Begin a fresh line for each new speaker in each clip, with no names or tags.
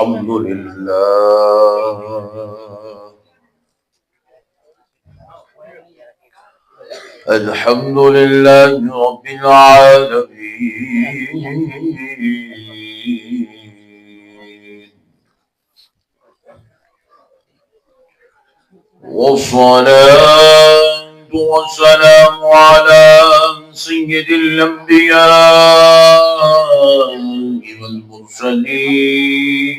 अल्हम्दुलिल्लाह रब्बिल आलमीन वस्सलातु वस्सलामु अला सय्यिदिल अंबिया'i वल मुरसलीन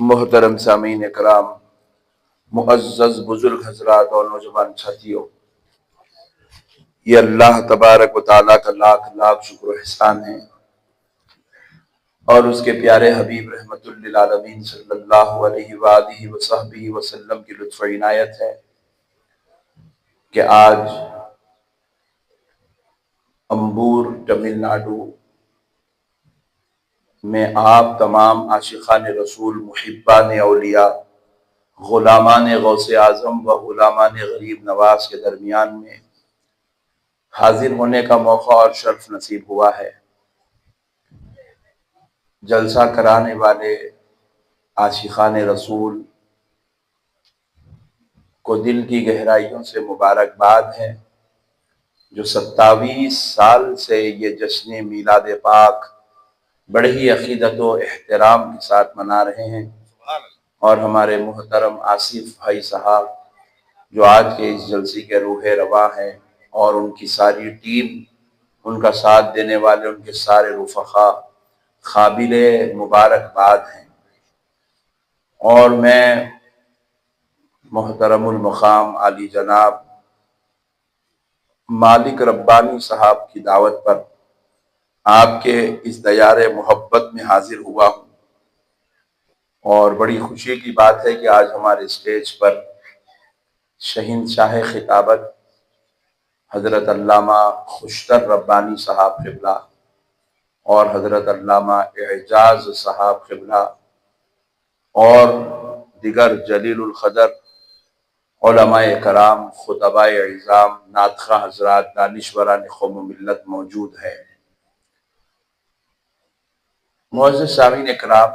मोहतरम सामीन इकराम, मुअज़्ज़ज़ बुजुर्ग हज़रात और नौजवान साथियों, ये अल्लाह तबारक व तआला का लाख लाख शुक्र एहसान है और उसके प्यारे हबीब रहमतुल लिल आलमीन सल्लल्लाहु अलैहि वसहबिही वसल्लम की लुत्फ़ इनायत है कि आज अम्बूर तमिलनाडु में आप तमाम आशिक़ान रसूल, मुहिब्बान औलिया, ग़ुलामान गौसे आज़म व ग़ुलामान गरीब नवाज के दरमियान में हाजिर होने का मौका और शर्फ नसीब हुआ है। जलसा कराने वाले आशिक़ान रसूल को दिल की गहराइयों से मुबारकबाद है जो 27 साल से ये जश्न मीलाद पाक बड़े ही अकीदत व एहतराम के साथ मना रहे हैं। और हमारे मुहतरम आसिफ भाई साहब जो आज के इस जलसे के रूह रवा हैं, और उनकी सारी टीम, उनका साथ देने वाले उनके सारे रुफ़क़ा काबिले मुबारकबाद हैं। और मैं मोहतरमुल मक़ाम आली जनाब मालिक रब्बानी साहब की दावत पर आपके इस दयारे मोहब्बत में हाजिर हुआ हूँ। और बड़ी खुशी की बात है कि आज हमारे स्टेज पर शहींशाह खिताबत हज़रत अल्लामा खुशतर रब्बानी साहब क़िबला और हज़रत अल्लामा एजाज साहब क़िबला और दिगर जलीलुल क़दर उलमाए कराम, खुतबाए इज़ाम, नातख़ा हज़रात, दानिशवरान कौम मिल्लत मौजूद हैं। मुअज़्ज़िज़ सामीन इकराम,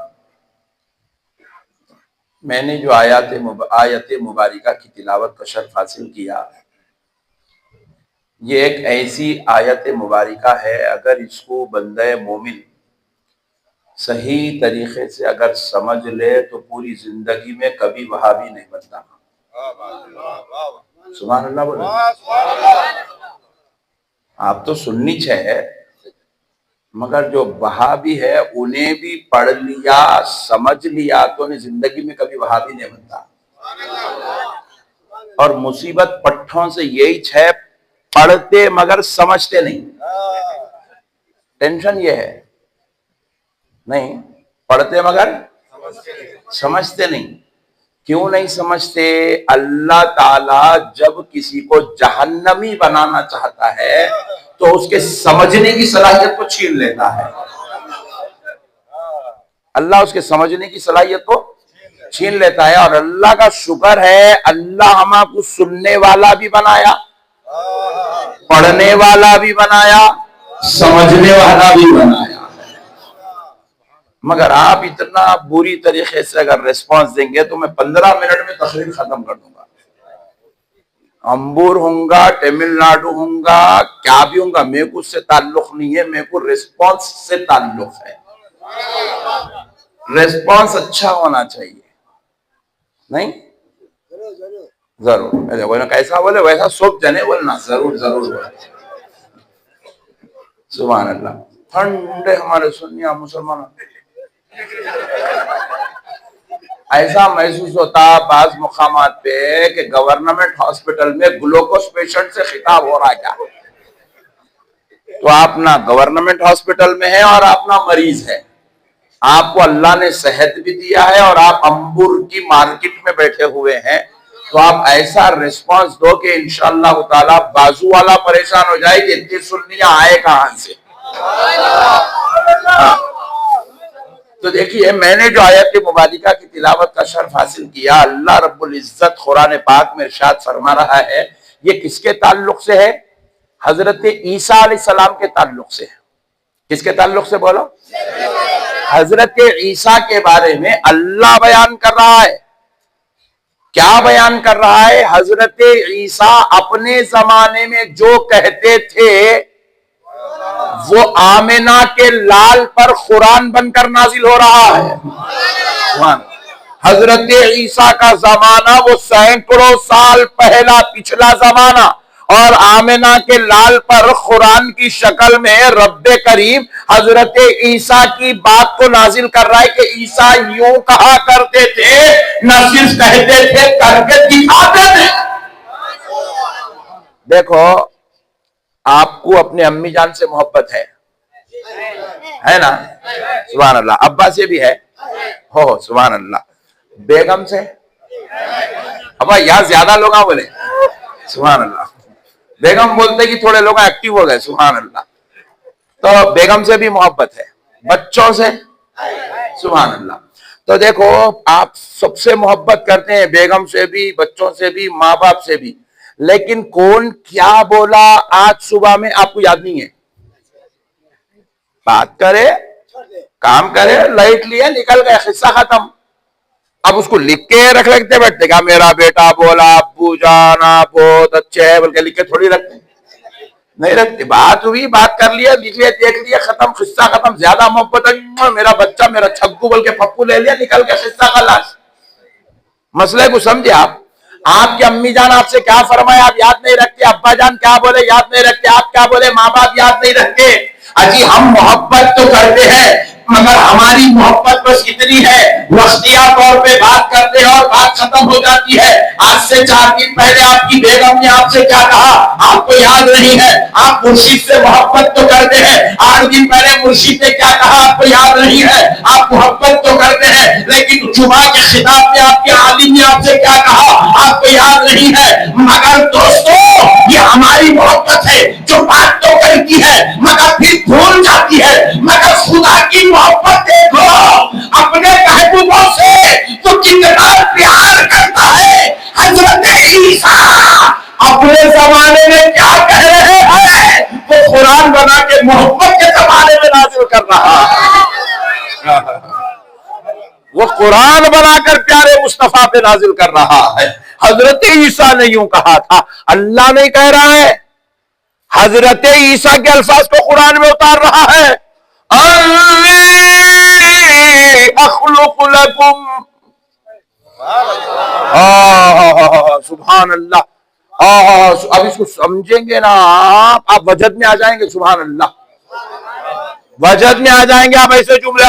मैंने जो आयत मुबारिका की तिलावत का शर्फ हासिल किया, ये एक ऐसी आयत मुबारिका है, अगर इसको बंदे मोमिन सही तरीके से अगर समझ ले तो पूरी जिंदगी में कभी वहाबी नहीं बनता। सुभान अल्लाह बोले। आप तो सुन्नी है, मगर जो वहाबी है उन्हें भी पढ़ लिया, समझ लिया तो उन्हें जिंदगी में कभी वहाबी नहीं बनता। और मुसीबत पट्ठों से यही है, पढ़ते मगर समझते नहीं। टेंशन ये है, नहीं पढ़ते मगर समझते नहीं। क्यों नहीं समझते? अल्लाह ताला जब किसी को जहन्नमी बनाना चाहता है तो उसके समझने की सलाहियत को छीन लेता है। अल्लाह उसके समझने की सलाहियत को छीन लेता है। और अल्लाह का शुक्र है, अल्लाह हमको सुनने वाला भी बनाया, पढ़ने वाला भी बनाया, समझने वाला भी बनाया। मगर आप इतना बुरी तरीके से अगर रिस्पांस देंगे तो मैं 15 मिनट में तकरीर खत्म कर दूंगा। अंबूर होऊंगा, तमिलनाडु होऊंगा, क्या भी होऊंगा, मेरे को उससे ताल्लुक नहीं है, मेरे को रिस्पांस से ताल्लुक है। रिस्पांस अच्छा होना चाहिए, नहीं जरूर बोले, कैसा बोले वैसा सब जने बोलना, जरूर जरूर बोले। सुभान अल्लाह। ठंडे हमारे सुन्निया मुसलमान ऐसा महसूस होता बाज मुकामात पे कि गवर्नमेंट हॉस्पिटल में ग्लूकोज पेशेंट से खिताब हो रहा है। क्या तो आप ना गवर्नमेंट हॉस्पिटल में है और आप ना मरीज है, आपको अल्लाह ने सेहत भी दिया है और आप अंबुर की मार्केट में बैठे हुए हैं, तो आप ऐसा रिस्पांस दो कि इंशाअल्लाह ताला बाजू वाला परेशान हो जाए कि इतनी सुन्नियां आए कहां से। तो देखिए, मैंने जो आयत मुबारिका की तिलावत का शर्फ हासिल किया, अल्लाह रब्बुल इज्जत कुरान पाक में इरशाद फरमा रहा है, ये किसके ताल्लुक से है? हजरत ईसा अलैहिस्सलाम के ताल्लुक से है। किसके ताल्लुक से बोलो? हजरत ईसा के बारे में अल्लाह बयान कर रहा है। क्या बयान कर रहा है? हजरत ईसा अपने जमाने में जो कहते थे वो आमिना के लाल पर कुरान बनकर नाजिल हो रहा है। हजरत ईसा का जमाना वो सैकड़ों साल पहला पिछला जमाना, और आमिना के लाल पर कुरान की शक्ल में रब्बे करीम हजरत ईसा की बात को नाजिल कर रहा है कि ईसा यूं कहा करते थे, न सिर्फ कहते थे करके दिखाते थे। देखो, आपको अपने अम्मी जान से मोहब्बत है ना? सुभान अल्लाह। अब्बा से भी है, हो सुभान अल्लाह। बेगम से, अब यहां ज्यादा लोग बोले सुभान अल्लाह। बेगम बोलते कि थोड़े लोग एक्टिव हो गए, सुभान अल्लाह। तो बेगम से भी मोहब्बत है, बच्चों से, सुभान अल्लाह। तो देखो, आप सबसे मोहब्बत करते हैं, बेगम से भी, बच्चों से भी, माँ बाप से भी, लेकिन कौन क्या बोला आज सुबह में आपको याद नहीं है। बात करे, काम करे, लाइट लिया, निकल गए, किस्सा खत्म। अब उसको लिख के रख लेते बैठते, क्या मेरा बेटा बोला अब्बू जान आप बहुत अच्छे है बोल के लिख के थोड़ी रखते। नहीं रखते। बात हुई, बात कर लिया, लिख लिया, देख लिया, खत्म, किस्सा खत्म। ज्यादा मोहब्बत है, मेरा बच्चा, मेरा छग्गू बोल के पप्पू ले लिया, निकल के किस्सा का लाश। मसले को समझे आप? आपकी अम्मी जान आपसे क्या फरमाए आप याद नहीं रखते, अब्बा जान क्या बोले याद नहीं रखते, आप क्या बोले माँ बाप याद नहीं रखते। अजी हम मोहब्बत तो करते हैं, मगर हमारी मोहब्बत बस इतनी है, वक्तिया तौर पे बात करते हैं और बात खत्म हो जाती है। आज से 4 दिन पहले आपकी बेगम ने आपसे क्या कहा आपको याद नहीं है। आप मुर्शिद से मोहब्बत तो करते हैं, 8 दिन पहले मुर्शिद ने क्या कहा आपको याद नहीं है। आप मोहब्बत तो करते हैं, लेकिन जुमा के खिताब में आपके आलिम ने आपसे क्या कहा आपको याद नहीं है। मगर दोस्तों ये हमारी मोहब्बत है जो बात तो करती है मगर फिर भूल जाती है। मगर खुदा की मोहब्बत देखो अपने महबूबों से तो कितना प्यार करता है। हजरत ईसा अपने जमाने में क्या कह रहे हैं, वो कुरान बना के मोहब्बत के जमाने में नाजिल कर रहा है। वो कुरान बनाकर प्यारे मुस्तफा पे नाजिल कर रहा है। हजरत ईसा ने यूं कहा था, अल्लाह नहीं कह रहा है, हजरत ईसा के अल्फाज को कुरान में उतार रहा है। सुभान अल्लाह। अब इसको समझेंगे ना आप वजद में आ जाएंगे। सुभान अल्लाह, वजद में आ जाएंगे आप। ऐसे जुमले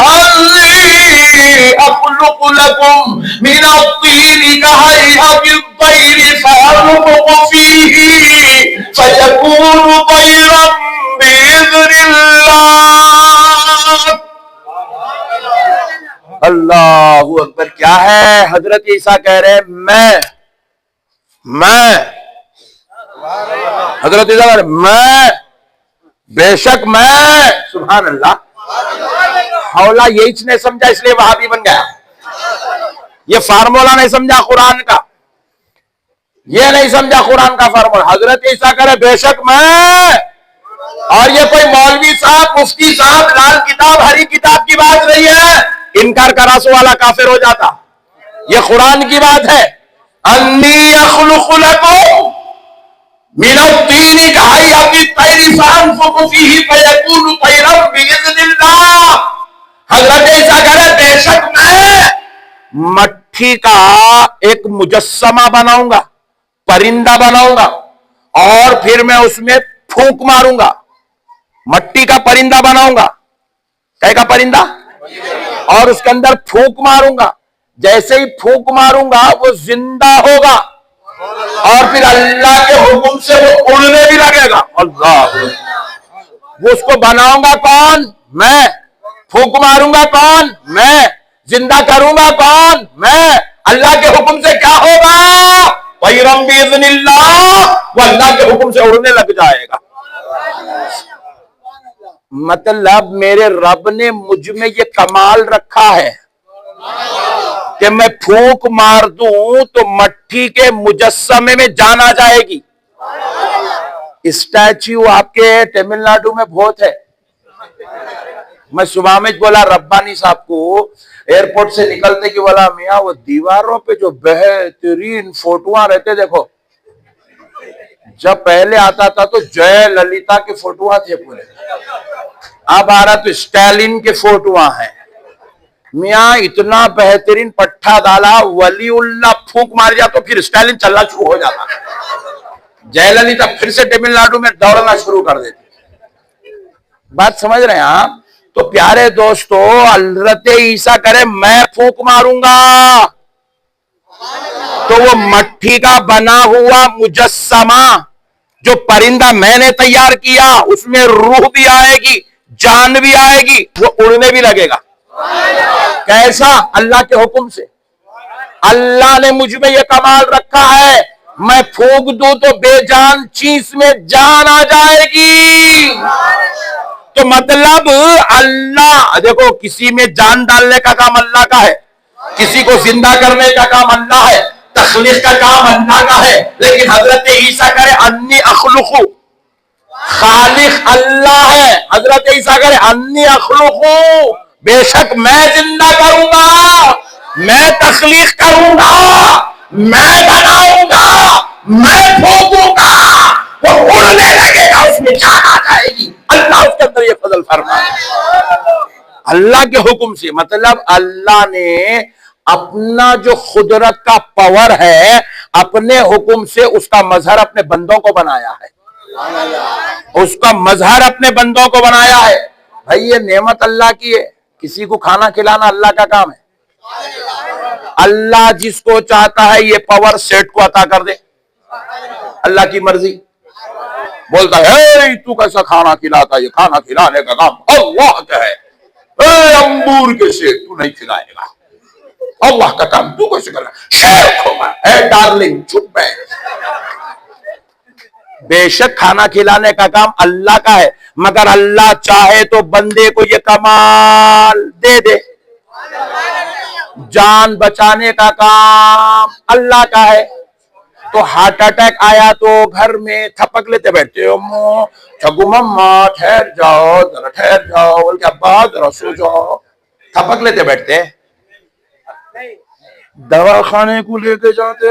अल्लाहू अकबर। क्या है हजरत ईसा कह रहे हैं मैं हजरत ईसा कह रहे मैं, बेशक मैं। सुभान अल्लाह। हौला यही नहीं समझा इसलिए वहाबी बन गया। ये फार्मूला नहीं समझा कुरान का, ये नहीं समझा कुरान का फार्मूला। हजरत ईसा कह रहे बेशक मैं, और ये कोई मौलवी साहब मुफ्ती साहब लाल किताब हरी किताब की बात नहीं है, इनकार करासो वाला काफिर हो जाता। ये कुरान की बात है। अन्नी अखलुकु लकुम मिनत्तीनी कहय्यति तैरि फअनफुखु फीहि फयकूनु तैरन बिइज़्निल्लाह। हजरत ईसा कह रहे बेशक मैं मट्ठी का एक मुजस्समा बनाऊंगा, परिंदा बनाऊंगा, और फिर मैं उसमें फूंक मारूंगा। मट्टी का परिंदा बनाऊंगा, क्या का परिंदा, और उसके अंदर फूंक मारूंगा। जैसे ही फूंक मारूंगा वो जिंदा होगा, और फिर अल्लाह के हुक्म से वो उड़ने भी लगेगा। अल्लाह, वो उसको बनाऊंगा कौन, मैं। फूंक मारूंगा कौन, मैं। जिंदा करूंगा कौन, मैं। अल्लाह के हुक्म से क्या होगा, तैरम बिइज़्निल्लाह, वो अल्लाह के हुक्म से उड़ने लग जाएगा। मतलब मेरे रब ने मुझ में ये कमाल रखा है कि मैं फूंक मार दूं तो मट्टी के मुजस्समे में जान आ जाएगी। स्टैच्यू आपके तमिलनाडु में बहुत है। मैं सुबह में बोला रब्बानी साहब को, एयरपोर्ट से निकलते कि बोला मियाँ वो दीवारों पे जो बेहतरीन फोटोआं रहते, देखो जब पहले आता था तो जय ललिता के फोटोआं थे पूरे, अब आ रहा तो स्टालिन के फोटोआं हैं। मियाँ इतना बेहतरीन पट्टा डाला, वलीउल्लाह फूंक मार दिया तो फिर स्टालिन चलना शुरू हो जाता। जयललिता फिर से तमिलनाडु में दौड़ना शुरू कर देती। बात समझ रहे हैं आप? तो प्यारे दोस्तों, हजरत ईसा करे मैं फूंक मारूंगा तो वो मट्टी का बना हुआ मुजस्समा जो परिंदा मैंने तैयार किया उसमें रूह भी आएगी, जान भी आएगी, वो उड़ने भी लगेगा। कैसा? अल्लाह के हुक्म से। अल्लाह ने मुझ में ये कमाल रखा है, मैं फूंक दूं तो बेजान चीज में जान आ जाएगी। तो मतलब अल्लाह, देखो किसी में जान डालने का काम अल्लाह का है, किसी को जिंदा करने का काम अल्लाह है, तखलीक का काम अल्लाह का है। लेकिन हजरत ईसा करे अन्नी अखलुकु, खालिक अल्लाह है। हजरत ईसा करे अन्नी अखलुकु, बेशक मैं जिंदा करूंगा, मैं तखलीक करूंगा, मैं बनाऊंगा, मैं फूंकूंगा, वो उड़ने लगेगा, उसमें अल्लाह के हुक्म से, मतलब अल्लाह ने अपना जो खुदरत का पावर है अपने हुक्म से उसका मजहर अपने बंदों को बनाया है, उसका मजहर अपने बंदों को बनाया है। भाई ये नेमत अल्लाह की है, किसी को खाना खिलाना अल्लाह का काम है। अल्लाह जिसको चाहता है ये पावर सेठ को अता कर दे, अल्लाह की मर्जी। बोलता है तू कैसा खाना खिलाता, ये खाना खिलाने का काम अल्लाह का है। अंगूर के सेठ तू नहीं खिलाएगा, अल्लाह का काम तू कैसे कर रहा है? शेख होगा, डार्लिंग चुप बैठ। बेशक खाना खिलाने का काम अल्लाह का है, मगर अल्लाह चाहे तो बंदे को ये कमाल दे दे। जान बचाने का काम अल्लाह का है। तो हार्ट अटैक आया तो घर में थपक लेते बैठते हो, छगु मम्मा ठहर जाओ, जरा ठहर जाओ, बोल के अब्बा जरा सो जाओ, थपक लेते बैठते। दवा खाने को लेके जाते,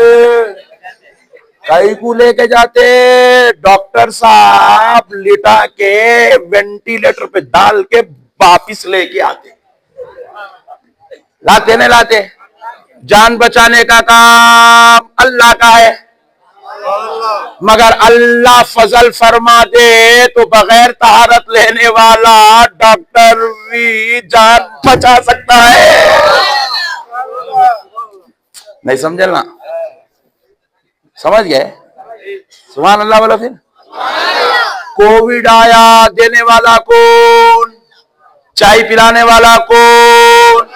कई को लेके जाते, डॉक्टर साहब लिटा के वेंटिलेटर पे डाल के वापिस लेके आते, लाते नहीं लाते। जान बचाने का काम अल्लाह का है, मगर अल्लाह फजल फरमा दे तो बगैर तहारत लेने वाला डॉक्टर भी जान बचा सकता है। नहीं समझे ना? समझ गए? सुभान अल्लाह बोलो फिर। कोविड आया, देने वाला कौन? चाय पिलाने वाला कौन?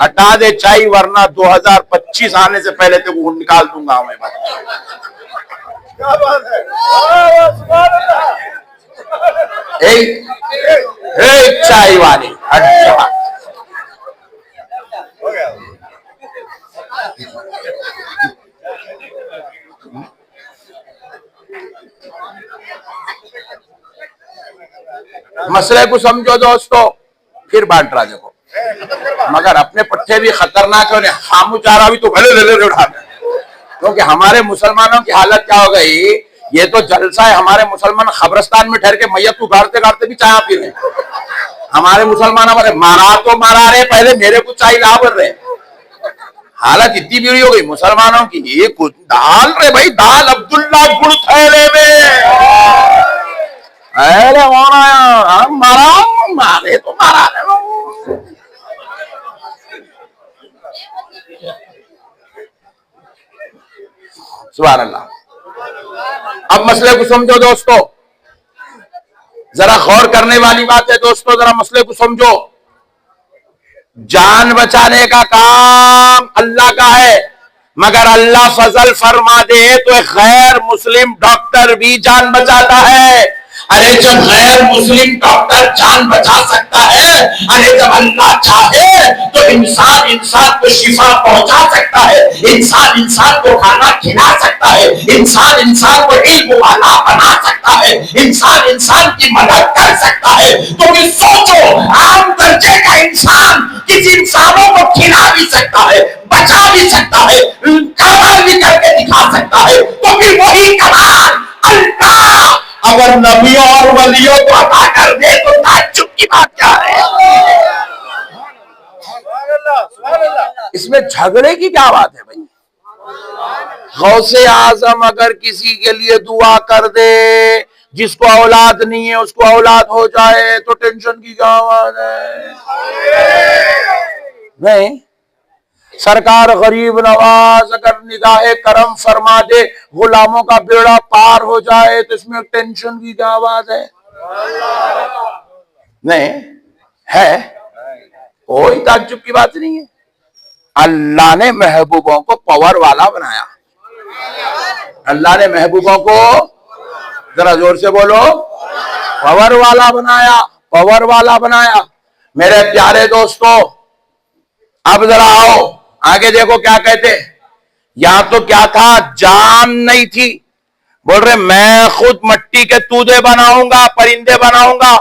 हटा दे चाय, वरना 2025 आने से पहले तो वो निकाल दूंगा मैं। क्या बात है? चाय वाली अच्छा मसले को समझो दोस्तों, फिर बांट रहा देखो, मगर अपने पट्टे भी खतरनाक है। खामू चारा भी तो भले ले ले उठा, क्योंकि हमारे मुसलमानों की हालत क्या हो गई, ये तो जलसा है। हमारे मुसलमान खबरस्तान में ठहर के मैयत को गाड़ते गाड़ते भी चाय पी रहे। हमारे मुसलमान हमारे मारा तो मारा रहे, पहले मेरे को चाय ला बोल रहे। हालत इतनी बुरी हो गई मुसलमानों की, ये कुछ दाल रे भाई, दाल अब्दुल्ला गुड़ थैले में मारा, मारे तो मारा रहे। सुभान अल्लाह। अब मसले को समझो दोस्तों, जरा गौर करने वाली बात है दोस्तों, जरा मसले को समझो। जान बचाने का काम अल्लाह का है, मगर अल्लाह फजल फरमा दे तो एक गैर मुस्लिम डॉक्टर भी जान बचाता है। अरे जब गैर मुस्लिम डॉक्टर जान बचा सकता है, अरे जब अल्लाह चाहे तो इंसान इंसान को शिफा पहुंचा सकता है, इंसान इंसान को खाना खिला सकता है, इंसान इंसान को इल्म वाला बना सकता है, इंसान इंसान की मदद कर सकता है। तो फिर सोचो, आम दर्जे का इंसान किसी इंसानों को खिला भी सकता है, बचा भी सकता है, कमाल भी करके दिखा सकता है। तो फिर वही कमाल अल्लाह अगर नबियों और वलियों को अता कर दे तो ताज्जुब की बात क्या है? इसमें झगड़े की क्या बात है भाई? गौसे आजम अगर किसी के लिए दुआ कर दे, जिसको औलाद नहीं है उसको औलाद हो जाए, तो टेंशन की क्या बात है? नहीं, सरकार गरीब नवाज अगर निगाहे करम फरमा दे, गुलामों का बेड़ा पार हो जाए, तो इसमें टेंशन की क्या बात है? नहीं है, कोई ताज्जुब की बात नहीं है। अल्लाह ने महबूबों को पावर वाला बनाया। अल्लाह ने महबूबों को, जरा जोर से बोलो, पावर वाला बनाया, पावर वाला बनाया। मेरे प्यारे दोस्तों, अब जरा आओ आगे देखो क्या कहते। यहां तो क्या था, जान नहीं थी, बोल रहे मैं खुद मट्टी के तूदे बनाऊंगा, परिंदे बनाऊंगा,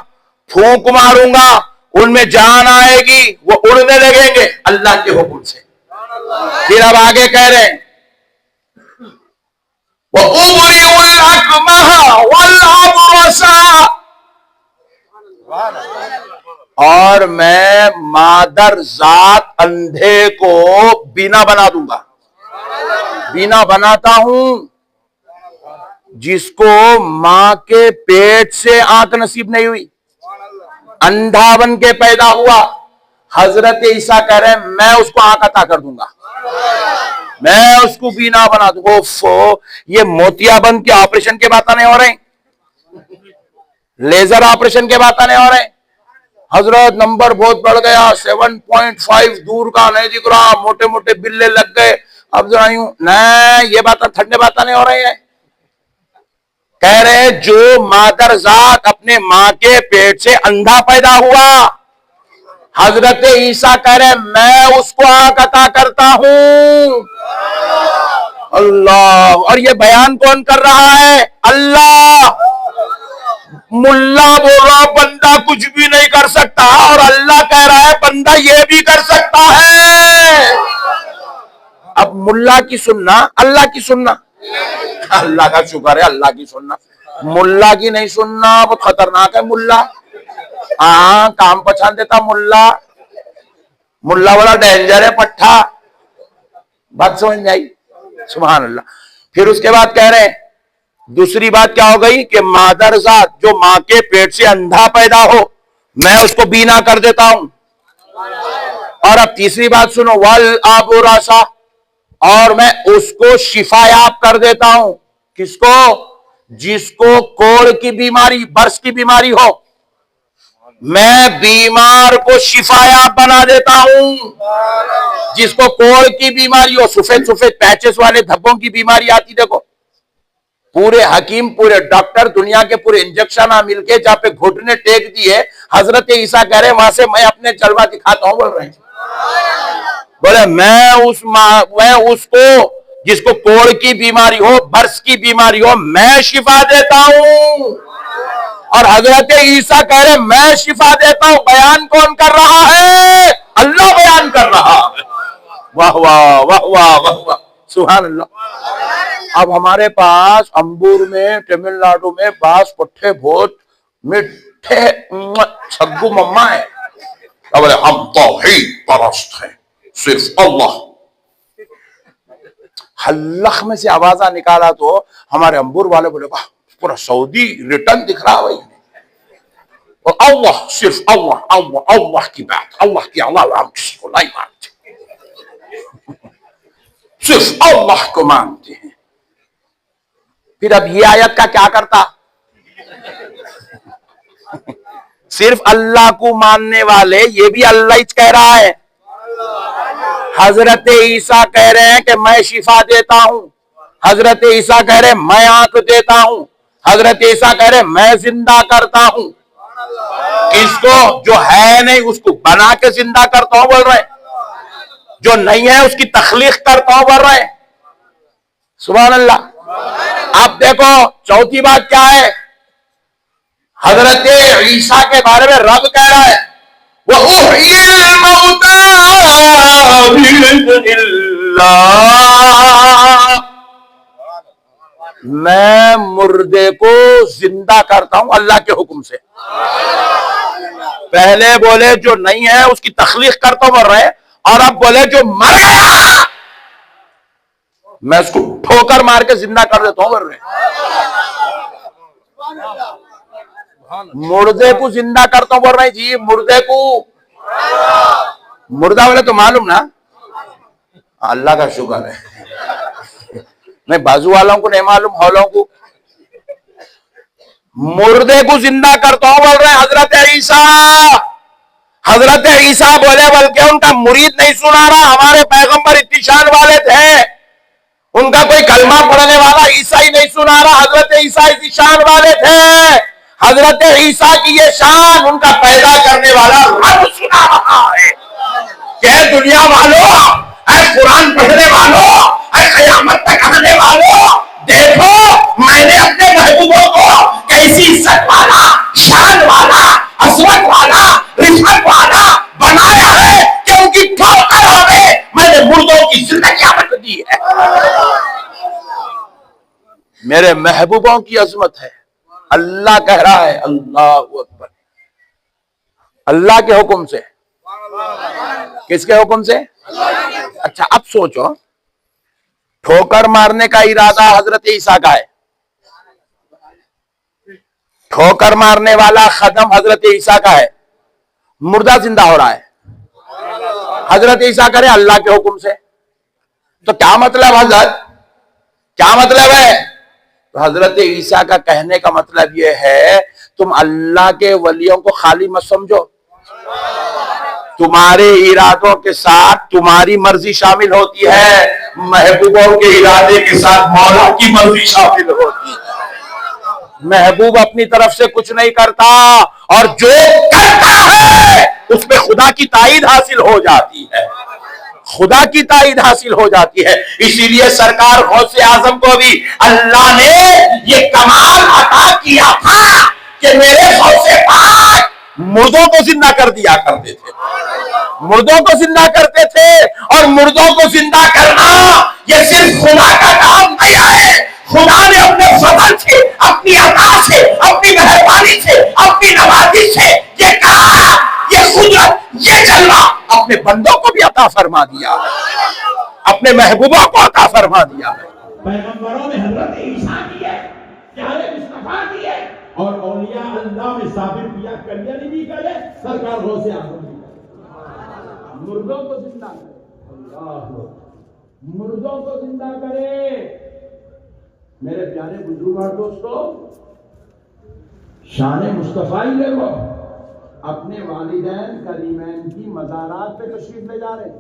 फूंक मारूंगा, उनमें जान आएगी, वो उड़ने लगेंगे अल्लाह के हुक्म से। फिर अब आगे कह रहे हैं, वो और मैं मादर जात अंधे को बीना बना दूंगा। बीना बनाता हूं जिसको मां के पेट से आंख नसीब नहीं हुई, अंधा बन के पैदा हुआ। हजरत ईसा कह रहे हैं मैं उसको आंख अता कर दूंगा, मैं उसको बीना बना दूंगा। ये मोतियाबंद के ऑपरेशन के बात नहीं हो रहे, लेजर ऑपरेशन के बात नहीं हो रहे। हजरत नंबर बहुत बढ़ गया, 7.5 दूर का नहीं दिख रहा, मोटे मोटे बिल्ले लग गए, अब जरा यूं नहीं, ये बात ठंडे बात नहीं हो रही है। कह रहे जो मादर जात अपने मां के पेट से अंधा पैदा हुआ, हजरत ईसा कह रहे मैं उसको आंख अता करता हूं। अल्लाह। और ये बयान कौन कर रहा है? अल्लाह। मुल्ला बोल रहा बंदा कुछ भी नहीं कर सकता, और अल्लाह कह रहा है बंदा ये भी कर सकता है। अब मुल्ला की सुनना, अल्लाह की सुनना। अल्लाह का शुक्र है, अल्लाह की सुनना, मुल्ला की नहीं सुनना, बहुत खतरनाक है मुल्ला। हाँ, काम पहचान देता मुल्ला, मुल्ला वाला डेंजर है, पट्टा। बात समझ में आई? सुभान अल्लाह। फिर उसके बाद कह रहे हैं दूसरी बात क्या हो गई कि मादर जात जो मां के पेट से अंधा पैदा हो, मैं उसको बीना कर देता हूं। और अब तीसरी बात सुनो, वल आबू रासा, और मैं उसको शिफायाब कर देता हूं। किसको? जिसको कोढ़ की बीमारी, बर्स की बीमारी हो, मैं बीमार को शिफायाब बना देता हूं। जिसको कोढ़ की बीमारी हो, सफेद सफेद पैचेस वाले धब्बों की बीमारी आती, देखो पूरे हकीम, पूरे डॉक्टर, दुनिया के पूरे इंजेक्शन मिलके जहां पे घुटने टेक दिए, हजरत ईसा कह रहे वहां से मैं अपने जलवा दिखाता हूं। बोल रहे हैं, बोले मैं उसको जिसको कोढ़ की बीमारी हो, बर्स की बीमारी हो, मैं शिफा देता हूं। और हजरत ईसा कह रहे मैं शिफा देता हूं। बयान कौन कर रहा है? अल्लाह बयान कर रहा है। वाह वाह वाह वाह वाह वाह, सुभान अल्लाह। अब हमारे पास अंबूर में, तमिलनाडु में बांस पट्टे बहुत मिठे छग्गू मम्मा है। अब हम तौहीद परस्त हैं, सिर्फ अल्लाह। हल्लख में से आवाजा निकाला तो हमारे अंबूर वाले बोले वाह, पूरा सऊदी रिटर्न दिख रहा भाई। और अल्लाह, सिर्फ अल्लाह, अल्लाह अल्लाह की बात, अल्लाह के अलावा हम किसी को नहीं मानते, सिर्फ अल्लाह को मानते हैं। फिर अब ये आयत का क्या करता? सिर्फ अल्लाह को मानने वाले, ये भी अल्लाह ही कह रहा है। हजरत ईसा कह रहे हैं कि मैं शिफा देता हूं। हजरत ईसा कह रहे हैं मैं आंख देता हूं। हजरत ईसा कह रहे हैं मैं जिंदा करता हूं। किसको? जो है नहीं उसको बना के जिंदा करता हूं बोल रहे हैं, जो नहीं है उसकी तखलीक करता हूं बोल रहे हैं। सुभान अल्लाह। आप देखो चौथी बात क्या है? हजरत ईसा के बारे में रब कह रहा है मैं मुर्दे को जिंदा करता हूं अल्लाह के हुक्म से। पहले बोले जो नहीं है उसकी तखलीक करता बोल रहे, और अब बोले जो मर गया मैं उसको ठोकर मार के जिंदा कर देता हूं बोल रहे। मुर्दे को जिंदा करता हूं बोल रहे जी, मुर्दे को। मुर्दा बोले तो मालूम ना, अल्लाह का शुक्र है, नहीं बाजू वालों को नहीं मालूम, हौलों को। मुर्दे को जिंदा करता हूं बोल रहे हैं हजरत ईसा। हजरत ईसा बोले बल्कि उनका मुरीद नहीं सुना रहा, हमारे पैगंबर इतनी शान वाले थे, उनका कोई कलमा पढ़ने वाला ईसा ही नहीं सुना रहा। हजरत ईसा इतनी शान वाले थे। हजरत ईसा की ये शान उनका पैदा करने वाला रब सुना रहा है। क्या दुनिया वालों, ऐ कुरान पढ़ने वालों, ऐ क़यामत तक आने वालों, देखो मैंने अपने महबूबों को कैसी इज्जत वाला, शान वाला, अज़मत वाला, रिफ़त वाला बनाया है कि उनकी ठोकरों में मैंने मुर्दों की जिंदगी बदल दी है। मेरे महबूबों की अजमत है, अल्लाह कह रहा है। अल्लाह अकबर। अल्लाह के हुक्म से। किसके हुक्म से? अच्छा, अब सोचो, ठोकर मारने का इरादा हजरत ईसा का है, ठोकर मारने वाला कदम हजरत ईसा का है, मुर्दा जिंदा हो रहा है, हजरत ईसा करे अल्लाह के हुक्म से। तो क्या मतलब हजरत, क्या मतलब है? तो हजरत ईसा का कहने का मतलब यह है, तुम अल्लाह के वलियों को खाली मत समझो, तुम्हारे इरादों के साथ तुम्हारी मर्जी शामिल होती है, महबूबों के इरादे के साथ मौला की मर्जी शामिल होती है। महबूब अपनी तरफ से कुछ नहीं करता, और जो करता है उसमें खुदा की ताईद हासिल हो जाती है, खुदा की ताईद हासिल हो जाती है। इसीलिए सरकार गौसे आजम को भी अल्लाह ने ये कमाल अता किया था कि मेरे गौसे पाक मुर्दों को जिंदा कर दिया करते थे, मुर्दों को जिंदा करते थे। और मुर्दों को जिंदा करना ये सिर्फ खुदा का काम नहीं है, खुदा ने अपने फजल से, अपनी अता से, अपनी मेहरबानी से, अपनी नवाजी से ये कहा, ये कुदरत, ये जलवा अपने बंदों को भी अता फरमा दिया, अपने महबूबों को अता फरमा दिया।
पैगंबरों में हजरत ईसा की है, प्यारे मुस्तफा की है, और औलिया अल्लाह में साबिर किया कल्याणी भी करे, सरकार गौसे आजम भी करे। मुर्दों को जिंदा करे, अल्लाह मुर्दों को जिंदा करे। मेरे प्यारे बुजुर्ग और दोस्तों, शान मुस्तफा ही ले वो अपने वालिदैन करीमैन की मज़ारात पे तशरीफ ले जा रहे हैं।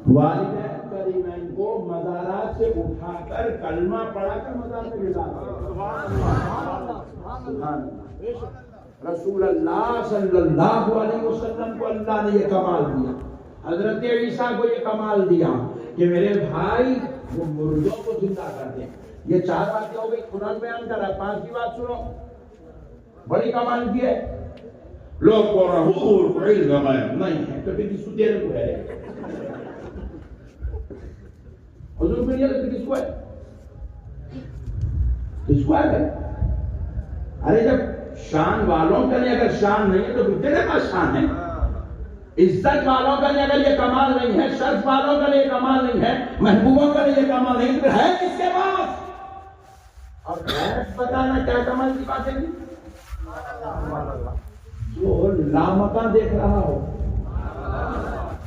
वालिदैन करीमैन को मज़ारात से उठाकर कलमा पढ़ाकर मज़ार पे ले जा रहे हैं। रसूल अल्लाह सल्लल्लाहु अलैहि वसल्लम को अल्लाह ने ये कमाल दिया, हजरत ईसा को ये कमाल दिया कि मेरे भाई वो मुर्दों को जिंदा कर दे। ये 4 बातें हो गई, कुरान बयान कर रहा है। 5वीं बात सुनो, बड़ी कमाल की है। लोग को रहूर नहीं है, कभी किसको दे रहे है, हुजूर में ये किसको है, किसको है? अरे जब शान वालों का नहीं, अगर शान नहीं है तो तेरे पास शान है। इज्जत वालों का नहीं, अगर ये कमाल नहीं है, शर्फ वालों का नहीं कमाल नहीं है, महबूबों का नहीं ये कमाल नहीं, तो है किसके पास? और बताना क्या कमाल की बात है? जो लामका देख रहा हो,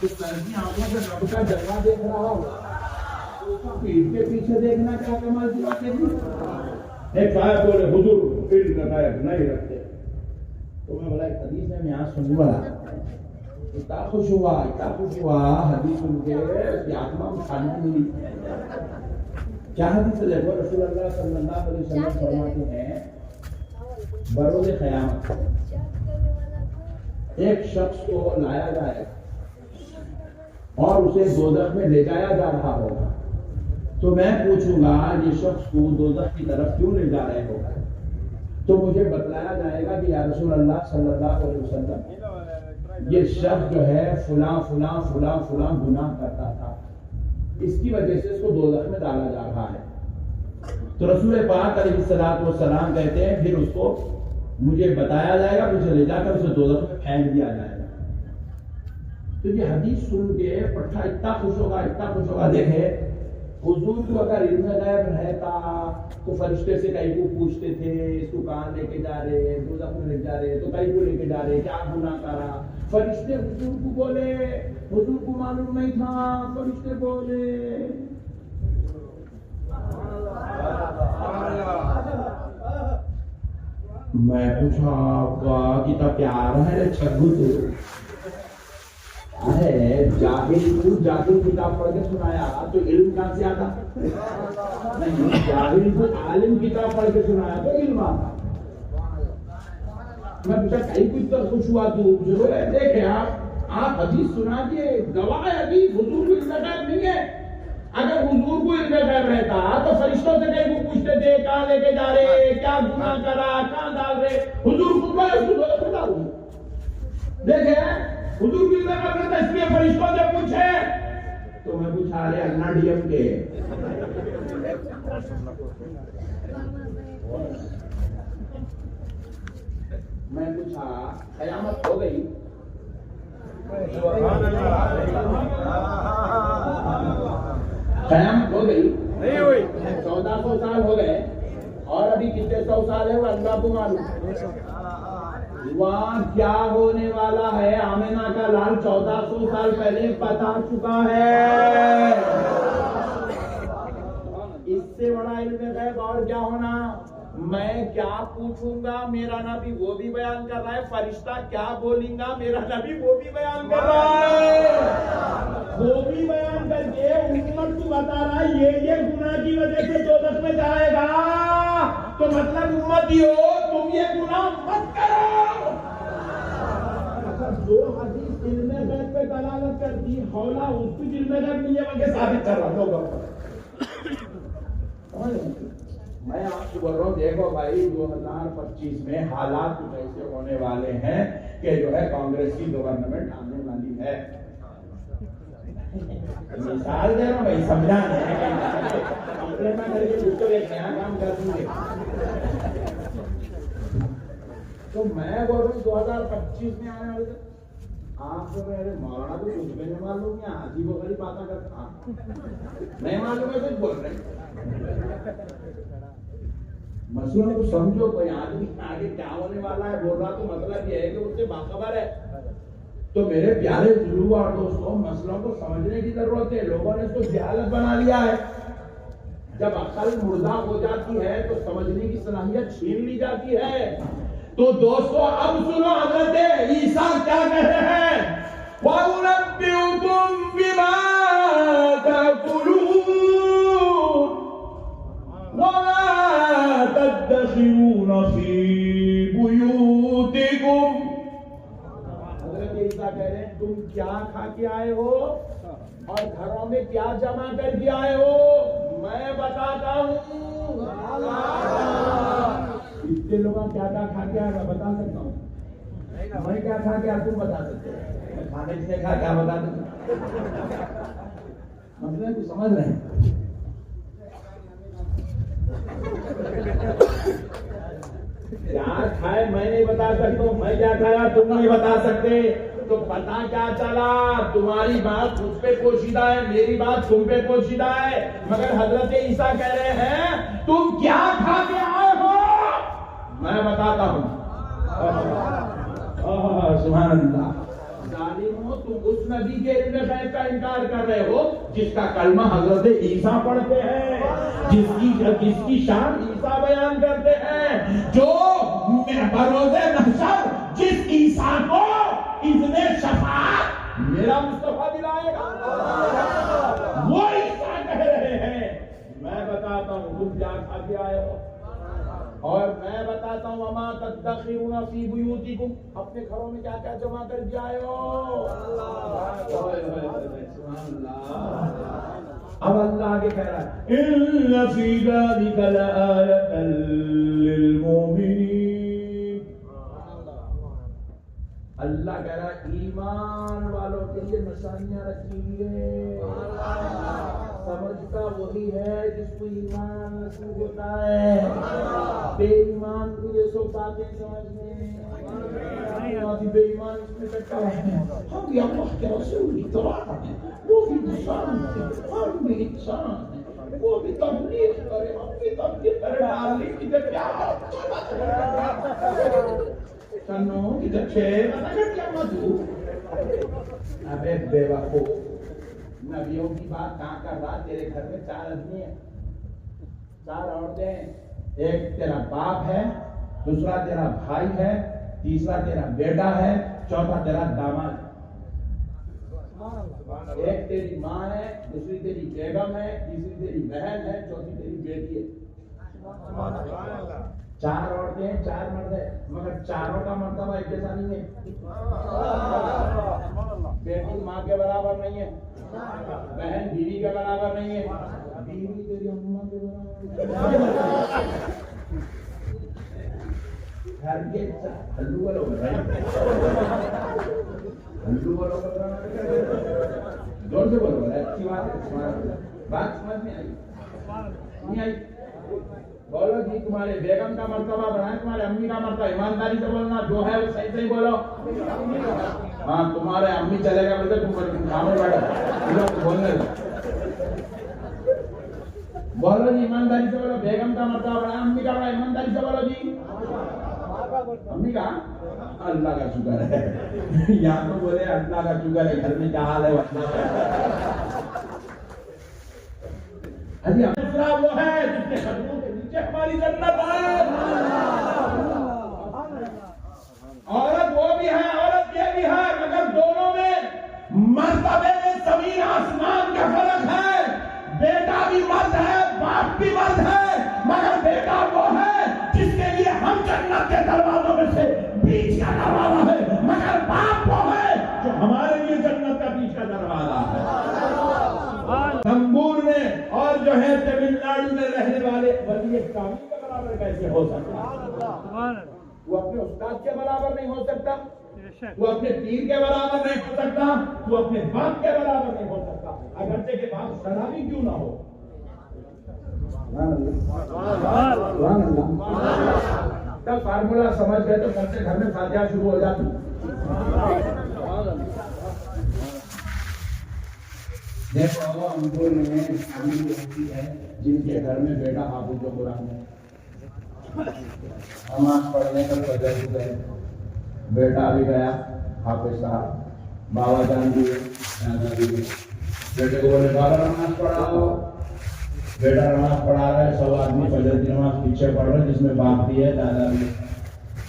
तो की आंखों से रब का जलवा देख रहा हो, तो पीठ के पीछे देखना क्या कमाल की बात है? एक साहब बोले हुजूर पीठ लगाए नहीं रखते, तो मैं बोला एक हदीस है, मैं यहाँ सुनने वाला, इतना खुश हुआ हदीस सुन के, उसकी आत्मा में शांति मिली। क्या हदीस है? देखो, रसूल अल्लाह सल्लल्लाहु अलैहि वसल्लम फरमाते हैं, बरोज़े क़यामत एक शख्स को लाया जाएगा और उसे दोज़ख में ले जाया जा रहा होगा, तो मैं पूछूंगा ये शख्स को दोज़ख की तरफ क्यों ले जा रहे हो? तो मुझे बतलाया जाएगा कि या रसूल अल्लाह सल्लल्लाहु अलैहि वसल्लम, ये शख्स जो है फुला फुला फुला फुला गुनाह करता था, इसकी वजह से इसको दोज़ख में डाला जा रहा है। तो रसूल पाक अलैहिस्सलातु वस्सलाम कहते हैं, फिर उसको मुझे बताया जाएगा, मुझे ले जाकर उसे दोज़ख में फेंक दिया जाएगा। तो ये हदीस सुन के पट्टा इतना खुश होगा। देखे हुजूर को अगर इल्म गैब रहता तो फरिश्ते से कई को पूछते थे, इसको कहाँ लेके जा रहे, दोज़ख में ले जा रहे, तो कई को लेके जा रहे, क्या गुनाह करा? फरिश्ते हुजूर को बोले, हुजूर को मालूम नहीं था, फरिश्ते बोले। मैं पूछा आपका कितना प्यार है छगू तो, अरे जाहिल किताब पढ़ के सुनाया तो इल्म कहां से आता? नहीं, जाहिल को आलिम किताब पढ़ के सुनाया तो इल्म आता। मैं पूछा कहीं कुछ तो खुश हुआ तू? देखे आप हदीस सुना के गवाह है, हदीस हुजूर को इल्म नहीं है। अगर हुजूर को इल्म रहता तो फरिश्तों से कहीं को पूछते थे, कहाँ लेके जा रहे, क्या गुनाह करा, कहाँ डाल रहे? हुजूर खुद देखे हुजूर की इल्म रहता, इसलिए फरिश्तों से पूछे। तो मैं पूछा, अरे अन्ना डीएम के मैं पूछा, कयामत हो गई क़यामत हो गई?
नहीं हुई।
1400 साल हो गए और अभी कितने 100 साल है वो अल्लाह को मालूम। वहाँ क्या होने वाला है आमिना का लाल 1400 साल पहले बता चुका है। इससे बड़ा इल्म गैब और क्या होना। मैं क्या पूछूंगा मेरा नबी वो भी बयान कर रहा है, फरिश्ता क्या बोलेगा मेरा नबी वो भी बयान कर रहा है। वो भी बयान करके उम्मत को बता रहा है ये गुनाह की वजह से दोज़ख में जाएगा। तो मतलब उम्मती हो तुम ये गुनाह मत करो। दो हदीस इल्म गैब पे दलालत करती, हौला उसको इल्म गैब नहीं है वजह साबित कर रहा होगा। मैं आपसे बोल रहा हूँ, देखो भाई 2025 में हालात कुछ ऐसे होने वाले हैं कि जो है कांग्रेस की गवर्नमेंट आने वाली है। मिसाल दे रहा हूँ भाई, समझाने कंप्लेंट करके उसको एक नया काम कर दूंगे। तो मैं बोल रहा हूँ 2025 में आने वाले आप तो मेरे मौलाना तो कुछ भी नहीं मालूम, या हाजी वो गरीब बातें करता नहीं मालूम है कुछ बोल रहे। मसलों को समझो, कोई आदमी आगे क्या होने वाला है बोल रहा तो मतलब ये है कि उससे बाखबर है। तो मेरे प्यारे जुलू और दोस्तों, मसलों को समझने की जरूरत है। लोगों ने इसको जहालत बना लिया है। जब अकल मुर्दा हो जाती है तो समझने की सलाहियत छीन ली जाती है। तो दोस्तों अब सुनो हज़रत ईसा क्या कह रहे हैं। वउनब्बिउकुम बिमा तअकुलून वमा तदखिरून फी बुयूतिकुम। हज़रत ईसा कह रहे हैं तुम क्या खा के आए हो और घरों में क्या जमा करके आए हो, मैं बताता हूँ। इतने लोग क्या खा के आए मैं बता सकता हूँ। मैं क्या खा के तुम बता सकते हो। खाने से खा क्या बता सकते, मतलब कुछ समझ रहे हैं। क्या खाए मैं नहीं बता सकता, मैं क्या खाया तुम नहीं बता सकते। तो पता क्या चला, तुम्हारी बात मुझ पे पोशीदा है, मेरी बात तुम पे पोशीदा है। मगर हजरत ईसा कह रहे हैं तुम क्या खा के आए हो मैं बताता हूँ। सुभान अल्लाह। जालिमो, तुम उस नबी के इल्म गैब का इनकार कर रहे हो जिसका कलमा हजरत ईसा पढ़ते हैं, जिसकी शान ईसा बयान करते हैं, जो बरोज़े महशर जिस ईसा को इज़्ने शफाअत मेरा मुस्तफा दिलाएगा, वो ईसा कह रहे हैं मैं बताता हूँ तुम क्या खा के आए हो। और मैं बताता हूँ वमा तदखिरून फी बुयूतिकुम, अपने घरों में क्या क्या जमा कर के आए हो। अब अल्लाह आगे कह रहा है इन्ना फी ज़ालिका लआयतन लिलमुमिनीन। अल्लाह कह रहा है ईमान वालों के लिए निशानियां रखी हुई है। समझता वही है जिसको ईमान नसीब होता है। बेईमान को ये सब बातें समझ में बेईमान इसमें बैठा है। हम भी अल्लाह के रसूल की तरह हैं, वो भी इंसान है, हम भी इंसान है, वो भी तबलीग करे, हम भी तबलीग करे। डाली इधर क्या कनो इधर छे क्या मधु। अबे बेवकूफ, नबियों की बात कहाँ कर रहा। तेरे घर में 4 आदमी है, 4 औरतें, एक तेरा बाप है, दूसरा तेरा भाई है, तीसरा तेरा बेटा है, चौथा तेरा दामाद है। एक तेरी माँ है, दूसरी तेरी बेगम है, तीसरी तेरी बहन है, चौथी तेरी बेटी है। 4 औरतें 4 मर्द है, मगर चारों का मर्तबा एक जैसा नहीं है। बेटी माँ के बराबर नहीं है, बहन बीवी के बराबर नहीं है, बीवी तेरी अम्मा के बराबर। घर के हल्लू वालों हल्लू वालों जोर से बोलो, अच्छी बात है। बात समझ में आई नहीं आई? बोलो जी, तुम्हारे बेगम का मर्तबा बढ़ाए, तुम्हारे अम्मी का मर्तबा। ईमानदारी से बोलना, जो है वो सही सही बोलो। हाँ तुम्हारे अम्मी चलेगा बोलते तुम खामोश बैठो, तुम बोलने दो। बोलो जी ईमानदारी से बोलो, बेगम का मर्तबा बड़ा, अम्मी का बड़ा, ईमानदारी से बोलो जी। अम्मी का अल्लाह का शुक्र है। यहाँ तो बोले अल्लाह का शुक्र है, घर में क्या हाल है अभी दूसरा वो है जिसके कदमों के नीचे हमारी जन्नत है। औरत वो भी है, औरत ये भी है, मगर दोनों में मर्तबे में जमीन आसमान का फर्क है। बेटा भी मर्द है, बाप भी मर्द है, मगर बेटा वो है जिसके लिए हम जन्नत के दरवाजों में से बीच का दरवाजा है, मगर बाप वो है जो हमारे लिए जन्नत का बीच का दरवाजा है। तंबूर में और जो है तमिलनाडु में रहने वाले वली कामी के बराबर कैसे हो सकता है? वो अपने उस्ताद के बराबर नहीं हो सकता, वो अपने पीर के बराबर नहीं हो सकता, वो अपने बाप के बराबर नहीं हो सकता, अगरचे के बाप शराबी क्यों ना हो। तब फार्मूला समझ गए तो कल से घर में फातिहा शुरू हो जाती। देखो अंकुर में शादी होती है जिनके घर में बेटा हाफिज कुरान है, नमाज पढ़ने का वजह गए, बेटा भी गया हाफिज साहब, बाबा जान भी दादा भी गए। बेटे को बोले बाबा नमाज पढ़ाओ, बेटा नमाज पढ़ा रहा है, सब आदमी फजर की नमाज पीछे पढ़ रहे जिसमें बाप भी है दादा भी है।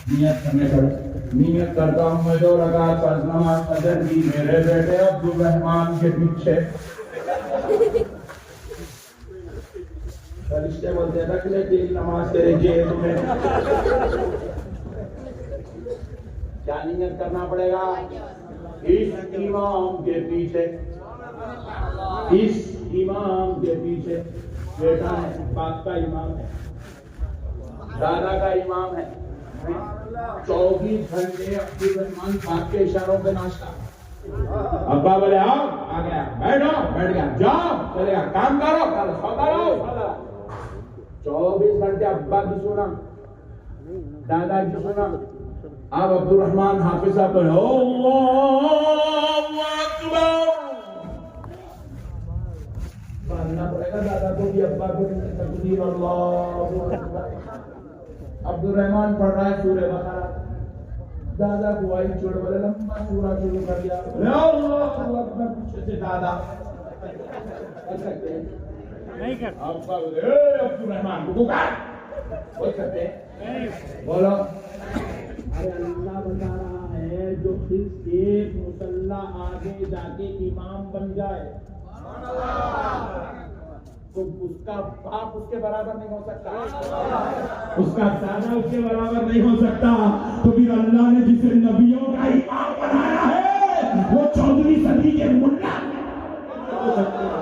नियत करने पड़े, नियत करता हूँ मैं 2 रकात फर्ज नमाज फजर की मेरे बेटे अब्दुल रहमान के पीछे। फरिश्ते बोलते रख ले तेरी नमाज तेरे जेब में। क्या नियत करना पड़ेगा? इस इमाम के पीछे, इस इमाम के पीछे बेटा है, बाप का इमाम है, दादा का इमाम है। 24 घंटे अब्दुल रहमान साहब के इशारों पे नाश्ता। अब्बा बोले आओ, आ गया, बैठो, बैठ गया, जाओ, चलेगा, काम करो, कल सोता रहो। 24 घंटे अब्बा की सुना, दादा की सुना। अब अब्दुल रहमान हाफिज साहब बोले अल्लाहु अकबर, मानना पड़ेगा दादा को भी अब्बा को भी तकबीर अल्लाहु अकबर। अब्दुल रहमान पढ़ रहा है सूरह बकरा, दादा को आई छोड़ बोले लंबा सूरा शुरू कर दिया, अल्लाहु अकबर पीछे से दादा कर सकते हैं नहीं कर। अब्बा बोले अब्दुल रहमान रुको कर, बोल सकते हैं बोलो। अरे अल्लाह बता रहा है जो सिर्फ एक मुसल्ला आगे जाके इमाम बन जाए तो उसका बाप उसके बराबर नहीं हो सकता, उसका दादा उसके बराबर नहीं हो सकता। तो फिर अल्लाह ने जिसे नबियों का इमाम बनाया है वो 14वीं सदी के मुल्ला हो सकते हैं।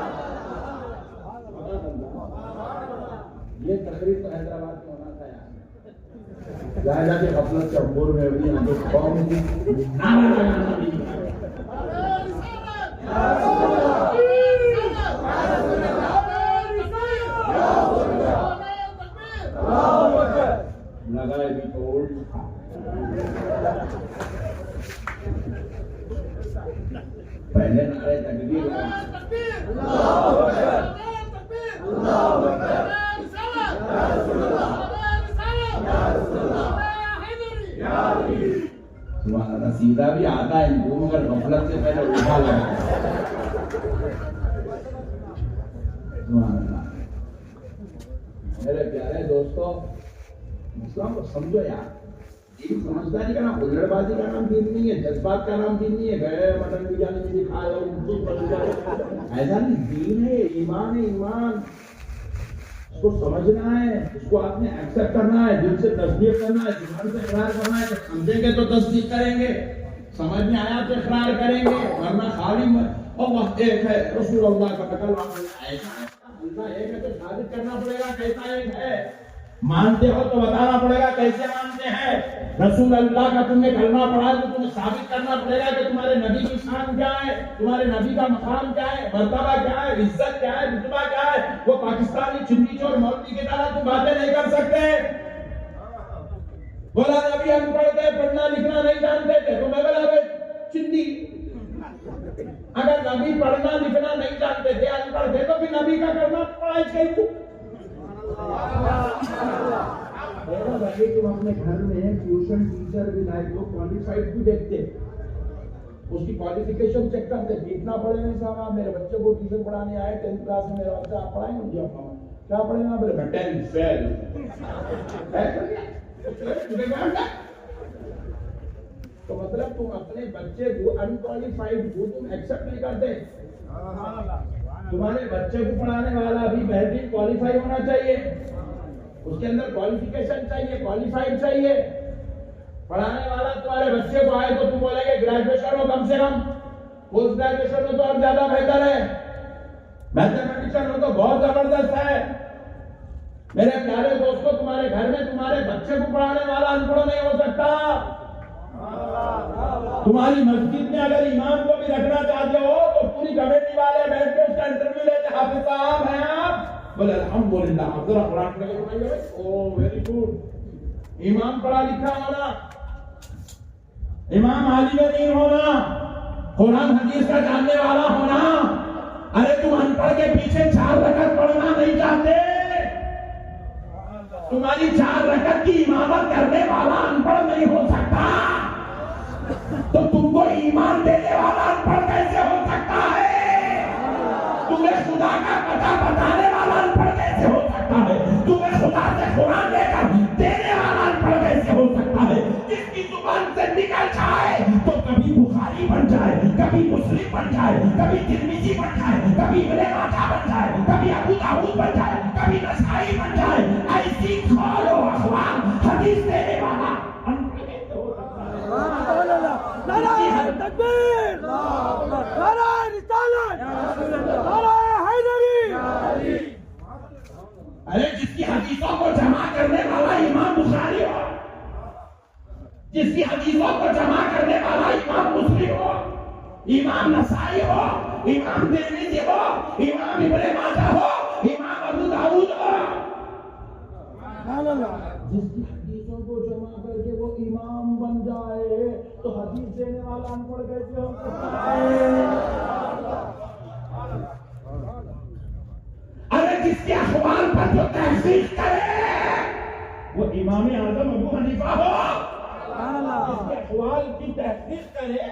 ये तकरीर तो हैदराबाद में होना था यार, जायजा के गफलत से अंबूर में भी हम लोग कौम की नारा लगाना भी लगाए भी तो पहले नारे तकबीर सीधा भी आता है इनको, मगर गफलत से पहले उठा लगा। मेरे प्यारे दोस्तों, इस्लाम को समझो यार, ये समझदारी का नाम, हुल्लड़बाजी का नाम दीन नहीं है, जज्बात का नाम दीन नहीं है, गए मटन बिरयानी में दिखाए ऐसा नहीं। दीन है, ईमान है, ईमान उसको समझना है, उसको आपने एक्सेप्ट करना है, दिल से तस्दीक करना है, जुबान से इकरार करना है। समझेंगे तो तस्दीक करेंगे, समझ में आया तो इकरार करेंगे, वरना खाली और एक है रसूलुल्लाह का कत्ल ऐसा है, अल्लाह एक है तो साबित करना पड़ेगा कैसा एक है। मानते हो तो बताना पड़ेगा कैसे मानते हैं। रसूल अल्लाह का तुमने कलमा पढ़ा है तो तुम्हें साबित करना पड़ेगा कि तुम्हारे नबी की शान क्या है, तुम्हारे नबी का मकाम क्या है, मर्तबा क्या है, इज्जत क्या है, रुतबा क्या है। वो पाकिस्तानी चिन्नी चोर मौलवी की तरह तुम बातें नहीं कर सकते। बोला नबी अनपढ़ थे, पढ़ना लिखना नहीं जानते थे, तो मैं बोला चिंदी। अगर नबी पढ़ना लिखना नहीं जानते थे, अनपढ़ थे, तो फिर नबी का करना पढ़ाई चाहिए। तुम अपने घर में ट्यूशन टीचर भी लाए तो क्वालिफाइड भी देखते, उसकी क्वालिफिकेशन चेक करते, कितना पढ़े नहीं साहब, मेरे बच्चे को ट्यूशन पढ़ाने आए 10th क्लास में, मेरा बच्चा आप पढ़ाएंगे मुझे, क्या पढ़ेगा? बोले मैं 10 फेल। तो मतलब तुम अपने बच्चे को अनक्वालिफाइड को तुम एक्सेप्ट नहीं करते। तुम्हारे बच्चे को पढ़ाने वाला भी बेहतरीन क्वालिफाई होना चाहिए, उसके अंदर क्वालिफिकेशन चाहिए, क्वालिफाइड चाहिए। पढ़ाने वाला तुम्हारे बच्चे को आए तो तुम बोलेंगे ग्रेजुएशन हो कम से कम, पोस्ट ग्रेजुएशन हो तो और ज्यादा बेहतर है, मैथमेटिशियन हो तो बहुत जबरदस्त है। मेरे प्यारे दोस्तों, तुम्हारे घर में तुम्हारे बच्चे को पढ़ाने वाला अनपढ़ नहीं हो सकता। तुम्हारी मस्जिद में अगर इमाम को भी रखना चाहते हो तो पूरी कमेटी वाले बैठ के उसका इंटरव्यू लेते, हाफिज साहब हैं आप? बोले अल्हम्दुलिल्लाह, जरा कुरान पढ़िए। ओ वेरी गुड। इमाम पढ़ा लिखा होना, इमाम आलिम नहीं होना, कुरान हदीस का जानने वाला होना। अरे तुम अनपढ़ के पीछे 4 रकअत पढ़ना नहीं चाहते, तुम्हारी 4 रकअत की इमामत करने वाला अनपढ़ नहीं हो सकता, तो तुमको ईमान देने वाला अनपढ़ कैसे हो सकता है? तुम्हें खुदा का पता बताने वाला अनपढ़ कैसे हो सकता है? तुम्हें खुदा से कुरान लेकर देने वाला अनपढ़ कैसे हो सकता है? जिसकी जुबान से निकल जाए तो कभी बुखारी बन जाए, कभी मुस्लिम बन जाए, कभी तिरमिजी बन जाए, कभी इब्ने माजा बन जाए, कभी अबू दाऊद बन जाए, कभी नसाई बन जाए, ऐसी खोलो अखबार हदीस देने वाला अनपढ़ कैसे हो सकता है?
नाराए तकबीर, नाराए रिसालत, नाराए हैदरी।
अरे जिसकी हदीसों को जमा करने वाला इमाम बुखारी हो, जिसकी हदीसों को जमा करने वाला इमाम मुस्लिम हो, इमाम नसाई हो, इमाम तिरमिजी हो, इमाम इब्ने माजा हो, इमाम अबू दाऊद हो, जिसकी हदीसों को जमा करके वो इमाम बन जाए तो हदीस देने वाला अनपढ़ कैसे हो सकता है? अरे जिसके अखबार पर जो तहसील करे वो इमाम आजम अबू हनीफा हो, जिसके अखबार की तहसील करे,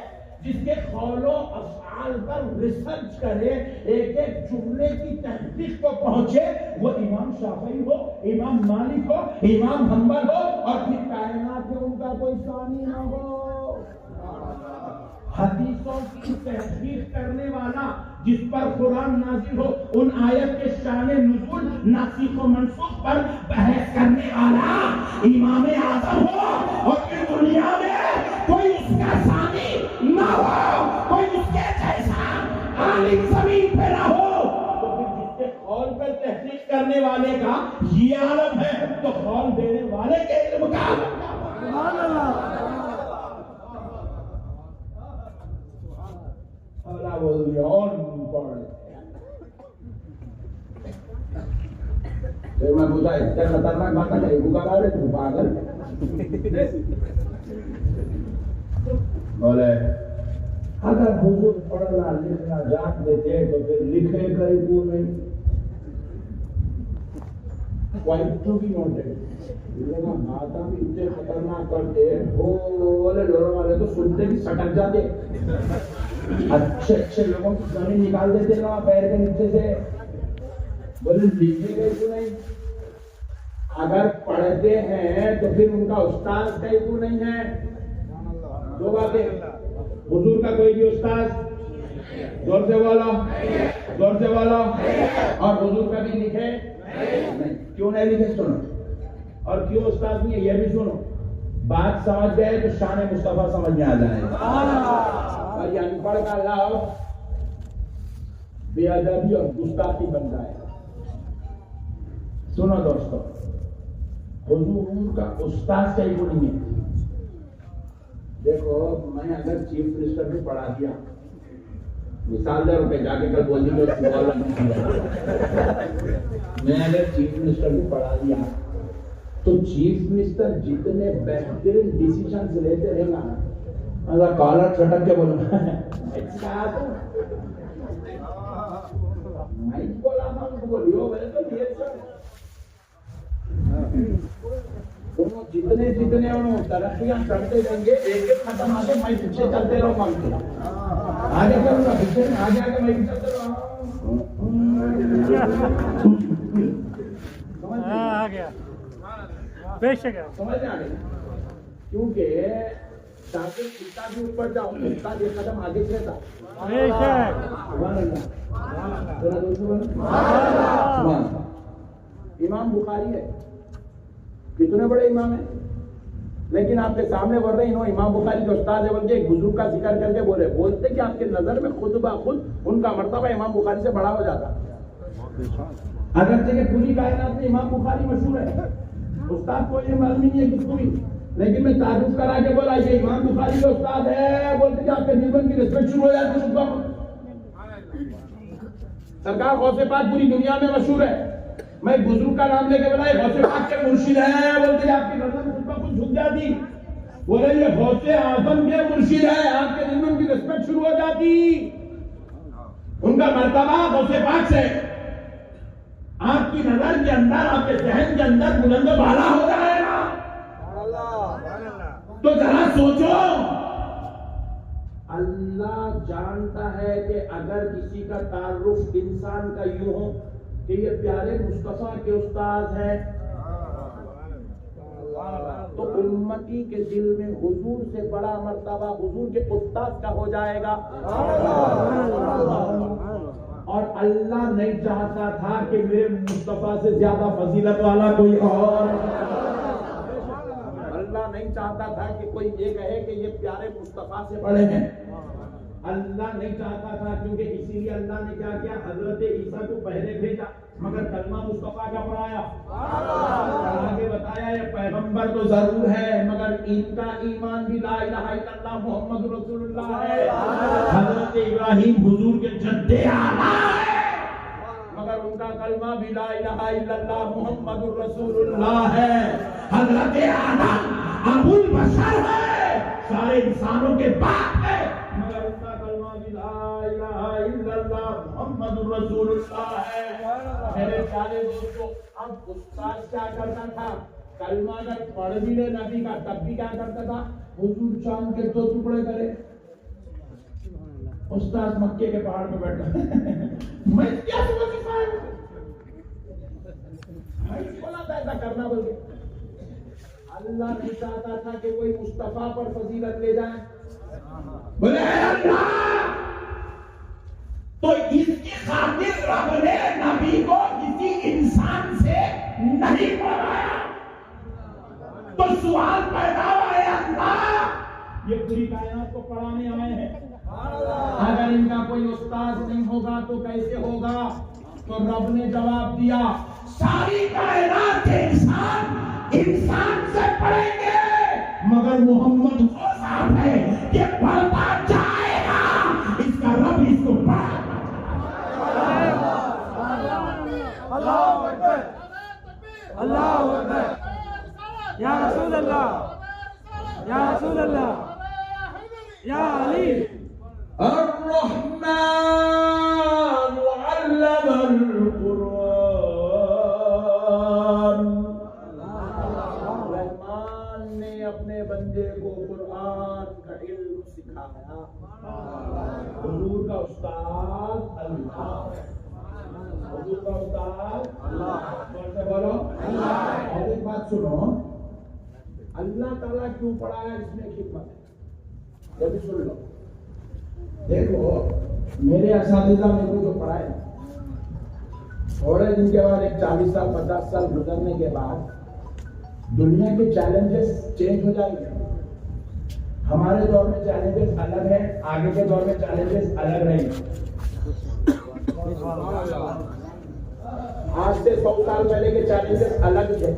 जिसके कौलो अफ़आल पर रिसर्च करे, एक एक जुमले की तहकीक को पहुंचे, वो इमाम शाफई हो, इमाम मालिक हो, इमाम हम्बल हो, और फिर कायनात में उनका कोई सानी ना हो। हदीसों की तहकीक करने वाला, जिस पर कुरान नाजिल हो, उन आयत के शाने नुज़ूल, नासिख व मनसूख पर बहस करने वाला इमाम आज़म हो, और फिर दुनिया में कोई उसका सानी ना हो, कोई उसके जैसा आलिम जमीन पे ना हो, तो फिर जिसके कौल पर तहकीक करने वाले का ये आलम है, तो कौल देने वाले के इल्म का अल्लाह बोल दिया और पढ़। तो मैं पूछा इतना खतरनाक बात है, बुखार है तू पागल? बोले अगर हुजूर पढ़ना लिखना जान देते तो फिर लिखे कहीं क्यों नहीं? क्वाइट टू बी नोटेड, माता भी इतने खतरनाक करते बोले लोग वाले तो सुनते भी सटक जाते, अच्छे अच्छे लोगों की जमीन निकाल देते ना पैर के नीचे से। बोले लिखे गए क्यों नहीं? अगर पढ़ते हैं तो फिर उनका उस्ताद कहीं क्यों नहीं है? 2 बातें, हुजूर का कोई भी उस्ताद, जोर से बोलो, जोर से बोलो, और हुजूर का भी लिखे नहीं। क्यों नहीं लिखे सुनो, और क्यों उस्ताद नहीं है ये भी सुनो। बात समझ गए तो शान मुस्तफा समझ में आ जाएगा। और ये अनपढ़ का लाभ बेअदबी और गुस्ताखी बन जाएगा। सुनो दोस्तों, हुजूर का उस्ताद कहीं को नहीं है। देखो मैंने अगर चीफ मिनिस्टर को पढ़ा दिया, मिसाल दे रुपए जाके कल बोली मैं अगर चीफ मिनिस्टर को पढ़ा दिया तो चीफ मिनिस्टर जितने बेहतरीन डिसीजन लेते रहेगा मतलब कॉलर छटक के बोलो माइक बोला था उनको बोलियो मैंने तो ये दोनों जितने जितने उन्होंने तरक्कियां करते जाएंगे एक एक खत्म आगे मैं पीछे चलते रहूं मांगते आगे करूंगा पीछे आगे आगे मैं भी चलते रहूं
आ गया बेशक है
समझ में आ गया क्योंकि ताकि पिता के ऊपर जाओ पिता एक कदम आगे चलेगा
बेशक
सुभान अल्लाह थोड़ा दूर से बोलो सुभान अल्लाह इमाम बुखारी है कितने बड़े इमाम है लेकिन आपके सामने बोल रहे इन्होंने इमाम बुखारी जो उस्ताद है बोल के एक बुजुर्ग का जिक्र करके बोलते कि आपके नजर में खुद ब खुद उनका मर्तबा इमाम बुखारी से बड़ा हो जाता अगरचे कि पूरी कायनात में इमाम बुखारी मशहूर है उस्ताद को ये मालूम नहीं है किसको भी लेकिन मैं तारुफ करा के बोला ये इमाम बुखारी का उस्ताद है बोलते कि आपके जीवन की रिस्पेक्ट शुरू हो जाती है सरकार गौसे पाक पूरी दुनिया में मशहूर है मैं बुजुर्ग का नाम लेके बोला गौसे पाक के मुर्शिद है बोलते आपकी नजर खुद ब खुद झुक जाती बोले ये गौसे आजम के मुर्शिद है आपके जीवन की रिस्पेक्ट शुरू हो जाती उनका मर्तबा गौसे पाक से आपकी नजर के अंदर आपके जहन के अंदर बुलंद बाला हो जाएगा तो जरा सोचो अल्लाह जानता है कि अगर किसी का तारुफ इंसान का यूं हो कि ये प्यारे मुस्तफा के उस्ताद हैं तो उम्मती के दिल में हुजूर से बड़ा मर्तबा हुजूर के उस्ताद का हो जाएगा और अल्लाह नहीं चाहता था कि मेरे मुस्तफा से ज्यादा फजीलत वाला कोई और अल्लाह नहीं चाहता था कि कोई ये कहे कि ये प्यारे मुस्तफा से बड़े हैं अल्लाह नहीं चाहता था क्योंकि इसीलिए अल्लाह ने क्या किया हजरत ईसा को पहले भेजा मगर कलमा मुस्तफा का पढ़ाया आगे बताया ये पैगंबर तो जरूर है मगर इनका ईमान भी ला इलाहा इल्लल्लाह मोहम्मद रसूलुल्लाह है हजरत इब्राहिम हुजूर के जद्दे आला है मगर उनका कलमा भी ला इलाहा इल्लल्लाह मोहम्मद रसूलुल्लाह है हजरत आदम अबुल बशर है सारे इंसानों के बाप है मगर उनका कलमा भी ला इलाहा इल्लल्लाह मोहम्मद रसूलुल्लाह है मेरे प्यारे दोस्तों अब उस्ताद क्या करता था कलमा अगर पढ़ भी ले नबी का तब भी क्या करता था हुजूर चांद के 2 टुकड़े करे उस्ताद मक्के के पहाड़ पे बैठा मैं क्या वजीफा है बोला था ऐसा करना बोल के अल्लाह नहीं चाहता था कि कोई मुस्तफा पर फजीलत ले जाए बोले अल्लाह तो इसकी खातिर रब ने नबी को किसी इंसान से नहीं बनाया तो सवाल पैदा हुआ है अल्लाह ये पूरी कायनात को पढ़ाने आए हैं अगर इनका कोई उस्ताद नहीं होगा तो कैसे होगा तो रब ने जवाब दिया सारी कायनात के इंसान से पढ़ेंगे मगर मोहम्मद को साफ है कि पढ़ता जाएगा इसका रब इसको पढ़ा
अल्लाह अकबर अल्लाह अकबर या रसूल अल्लाह या रसूल अल्लाह या अली
अर्रहमान अल्लमल कुरान रहमान ने अपने बंदे को कुरान का इल्म सिखाया हुजूर का उस्ताद अल्लाह हुजूर का उस्ताद अल्लाह बोलो अल्लाह और एक बात सुनो अल्लाह ताला क्यों पढ़ाया इसमें हिकमत है जल्दी सुन लो देखो मेरे असातिज़ा मेरे को जो पढ़ाए थोड़े दिन के बाद एक 40 साल 50 साल गुजरने के बाद दुनिया के चैलेंजेस चेंज हो जाएंगे हमारे दौर में चैलेंजेस अलग है आगे के दौर में चैलेंजेस अलग रहेंगे आज से 100 साल पहले के चैलेंजेस अलग थे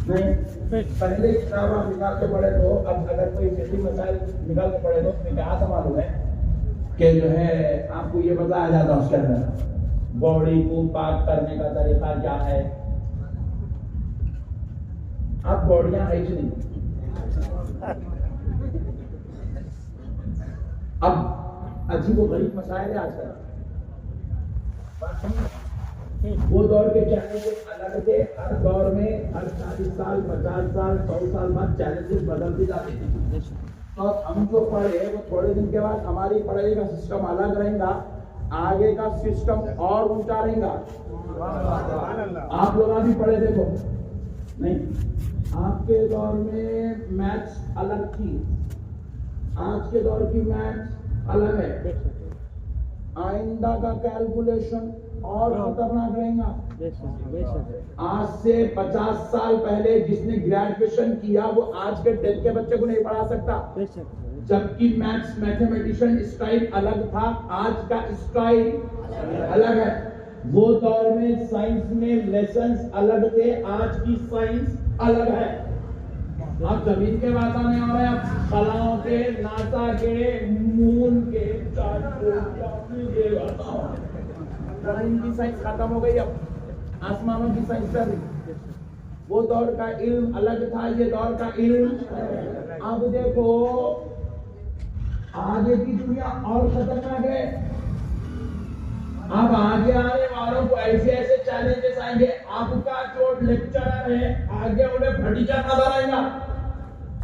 नहीं पहले किताब आप निकाल के पढ़े तो अब अगर कोई फिक्री मसाइल निकाल के पढ़े तो उसमें क्या सवाल हुआ है कि जो है आपको ये बताया जाता उसके अंदर बॉडी को पाक करने का तरीका क्या है अब बॉडियां है ही नहीं अब अजीब व गरीब मसाइल है आजकल। वो दौर के चैलेंजेस अलग थे। हर दौर में हर 40 साल 50 साल 100 साल बाद चैलेंजेस बदलते जाते थे। तो हम जो पढ़े वो थोड़े दिन के बाद हमारी पढ़ाई का सिस्टम अलग रहेगा, आगे का सिस्टम और ऊंचा रहेगा। आप लोग अभी पढ़े देखो नहीं, आपके दौर में मैथ्स अलग थी, आज के दौर की मैथ्स अलग है। आइंदा का कैलकुलेशन और खतरनाक रहेगा। आज से 50 साल पहले जिसने ग्रेजुएशन किया वो आज के 10 के बच्चे को नहीं पढ़ा सकता, जबकि मैथ्स मैथमेटिशियन स्टाइल अलग था, आज का स्टाइल अलग है। वो दौर में साइंस में लेसन्स अलग थे, आज की साइंस अलग है। अब जमीन के बात नहीं हो रहे, अब कलाओं के, नासा के, मून के, जमीन की साइंस खत्म हो गई, अब आसमानों की साइंस चल रही। वो दौर का इल्म अलग था, ये दौर का इल्म। अब देखो आगे की दुनिया और खतरनाक है। अब आगे आने वालों को ऐसे ऐसे चैलेंजेस आएंगे। आपका जो लेक्चरर है आगे उन्हें फटीचर नजर आएगा।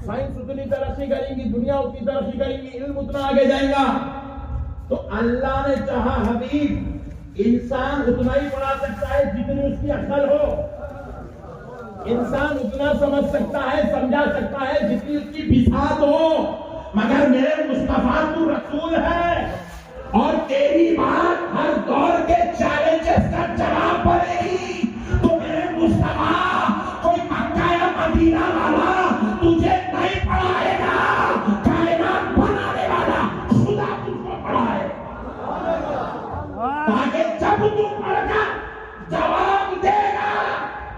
साइंस उतनी तरक्की करेंगी, दुनिया उतनी तरक्की करेंगी, इल्म उतना आगे जाएगा। तो अल्लाह ने चाहा हबीब इंसान उतना ही पढ़ा सकता है जितनी उसकी अक्ल हो, इंसान उतना समझ सकता है, समझा सकता है जितनी उसकी बिसात हो। मगर मेरे मुस्तफा तू रसूल है और तेरी बात हर दौर के चैलेंजेस का जवाब पड़ेगी। तो मेरे मुस्तफा कोई मक्का या मदीना वाला तुझे नहीं पढ़ाएगा, कायनात बनाने वाला खुदा तुझको पढ़ाएगा। ताकि जब तू पढ़कर जवाब देगा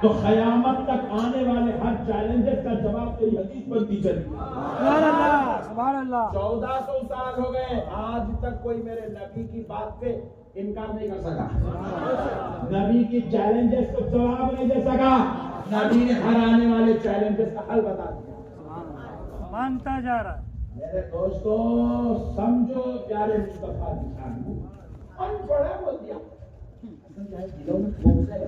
तो क़यामत तक आने वाले हर चैलेंजेस का जवाब तेरी हदीस बनती चली।
सुभान अल्लाह, सुभान अल्लाह।
1400 साल हो गए, आज तक कोई मेरे नबी की बात पे इनकार नहीं कर सका, नबी की चैलेंजेस को जवाब नहीं दे सका। नबी ने हर आने वाले चैलेंजेस का हल बता दिया।
मानता जा रहा है।
मेरे दोस्तों समझो प्यारे मुस्तफा की शान। अनपढ़ा बोल दिया, दिलों में खोज है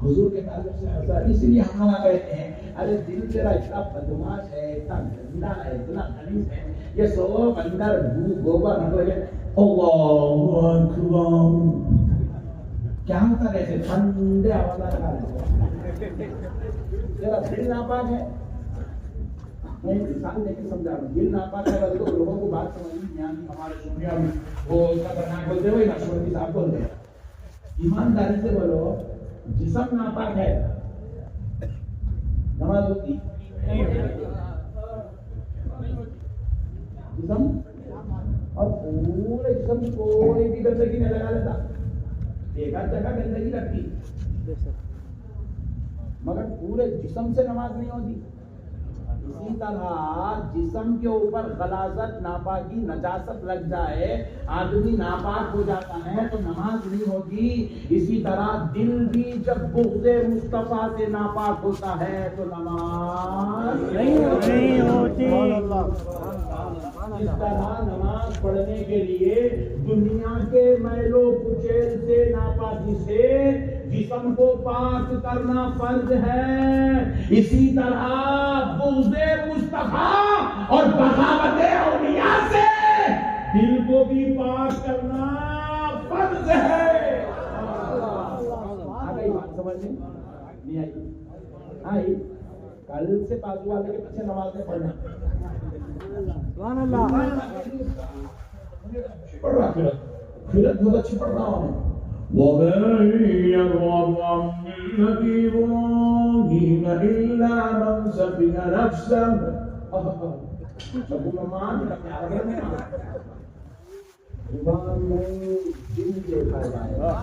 हुजूर के ताल्लुक से हंसा। इसलिए हम कहते हैं अरे दिल तेरा इतना बदमाश है, इतना गंदा है, इतना खलीस है, ये सब अंदर गोबर निकले। अल्लाहु अकबर, क्या होता है? ऐसे ठंडे आवाज लगा रहे, तेरा दिल नापाक है। मैं मिसाल लेके समझा रहा हूँ, दिल नापाक है तो लोगों को बात समझ नहीं आती। हमारे सुनिया में वो खतरनाक बोलते हुए नक्शबंदी साहब बोलते हैं, ईमानदारी से बोलो जिस्म नापाक है, नमाज होती जिस्म और पूरे जिस्म कोई भी गंदगी नहीं लगा लेता, एक जगह गंदगी लगती, मगर पूरे जिस्म से नमाज नहीं होती। इसी तरह जिस्म के ऊपर गलाजत, नापाकी, नजासत लग जाए, आदमी नापाक हो जाता है तो नमाज नहीं होती। इसी तरह दिल भी जब बुग़्ज़े मुस्तफा से नापाक होता है तो नमाज
नहीं होती।
इस तरह नमाज पढ़ने के लिए दुनिया के मैलो कुचैल से, नापाकी से जिस्म को पाक करना फर्ज है। इसी तरह बुग़्ज़े मुस्तफा और बगावत औलिया से दिल को भी पाक करना फर्ज है। आ गई बात समझ में? नहीं आई? आई? कल से बाजू वाले के पीछे नमाज में पढ़ना।
सुभान अल्लाह।
पढ़ रहा फिर बहुत अच्छी पढ़ रहा हूँ।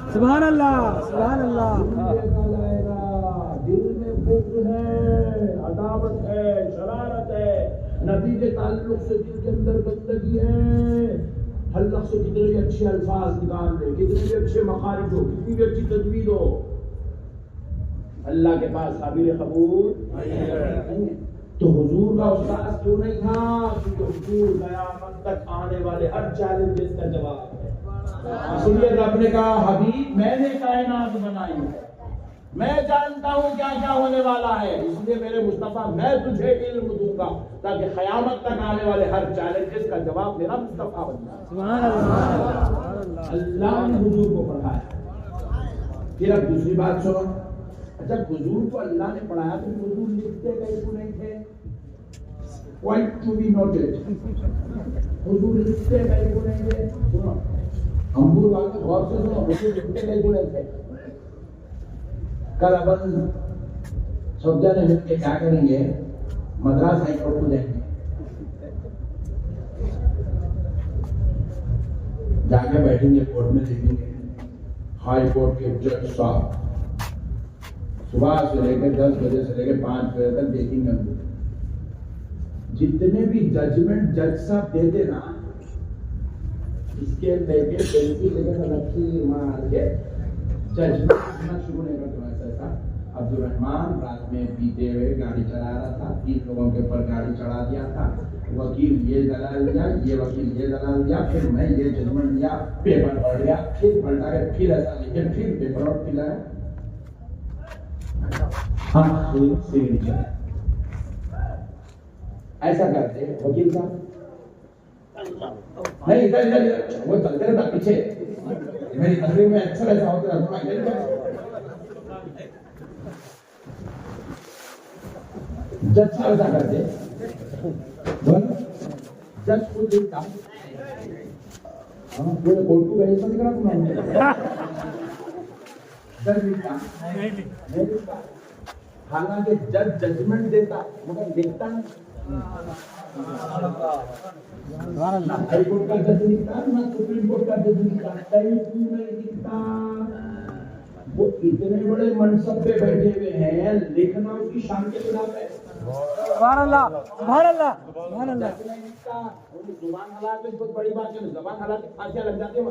सुभान अल्लाह, सुभान अल्लाह।
दिल में बुग़्ज़ है, अदावत है, शरारत है, नबी के ताल्लुक से दिल के अंदर गंदगी है। हल्क से कितने भी अच्छे अल्फाज निकाल दे, कितने भी अच्छे मखारिज हो, कितनी भी अच्छी तजवीज़ हो, अल्लाह के पास काबिल कबूल नहीं है। तो हुजूर का उस्ताद क्यों नहीं था? क्योंकि हुजूर क़यामत तक आने वाले हर चैलेंजेस का जवाब है। इसलिए रब ने कहा, हबीब मैंने कायनात बनाई है, मैं जानता हूं क्या क्या होने वाला है, इसलिए मेरे मुस्तफा मैं तुझे इल्म दूंगा ताकि क़यामत तक आने वाले हर चैलेंजेस का जवाब मेरा मुस्तफा बन जाए।
सुभान अल्लाह।
अल्लाह ने हुजूर को पढ़ाया। फिर अब दूसरी बात सुनो, जब हुजूर को अल्लाह ने पढ़ाया तो हुजूर लिखते गए क्यों नहीं थे? पॉइंट टू बी नोटेड, हुजूर लिखते गए क्यों नहीं थे? सुनो, अंबुर वाले गौर से सुनो, हुजूर लिखते गए क्यों नहीं थे? कल अपन सब जने मिलके क्या करेंगे, मद्रास हाई कोर्ट को जाएंगे, जाके बैठेंगे कोर्ट में, देखेंगे हाई कोर्ट के जज साहब सुबह से लेकर 10 बजे से लेकर 5 बजे तक देखेंगे हम लोग। जितने भी जजमेंट जज साहब देते ना, इसके लेके पेंसिल लेकर लकीर मार के जजमेंट लिखना शुरू नहीं करते। ऐसा अब्दुल रहमान रात में पीते हुए गाड़ी चला रहा था, 3 लोगों के ऊपर गाड़ी चढ़ा दिया था, वकील ये दलाल दिया, ये वकील ये दलाल दिया, फिर मैं ये जजमेंट दिया, पेपर पढ़ लिया, फिर पलटा के फिर ऐसा लिखे, फिर पेपर और पिलाया। हाँ सिग्नेचर ऐसा करते वकील साहब नहीं, इधर इधर वो चलते रहता पीछे, मेरी तकरीर में अक्सर ऐसा होता है। जज साहब ऐसा करते, जज को लिखता, हाँ पूरे कोर्ट को गए तो दिख रहा तुम्हारे, जज लिखता नहीं लिखता, हालांकि जज जजमेंट देता मगर लिखता नहीं। ना हाई कोर्ट का जज लिखता, ना सुप्रीम कोर्ट का जज लिखता, कहीं क्यों नहीं लिखता? वो इतने बड़े मनसब पे बैठे हुए हैं, लिखना उसकी शान के खिलाफ है।
सुभान अल्लाह, सुभान अल्लाह, सुभान अल्लाह।
जुबान हला तो बहुत बड़ी बात है, जुबान हला के फांसियां लग जाती है।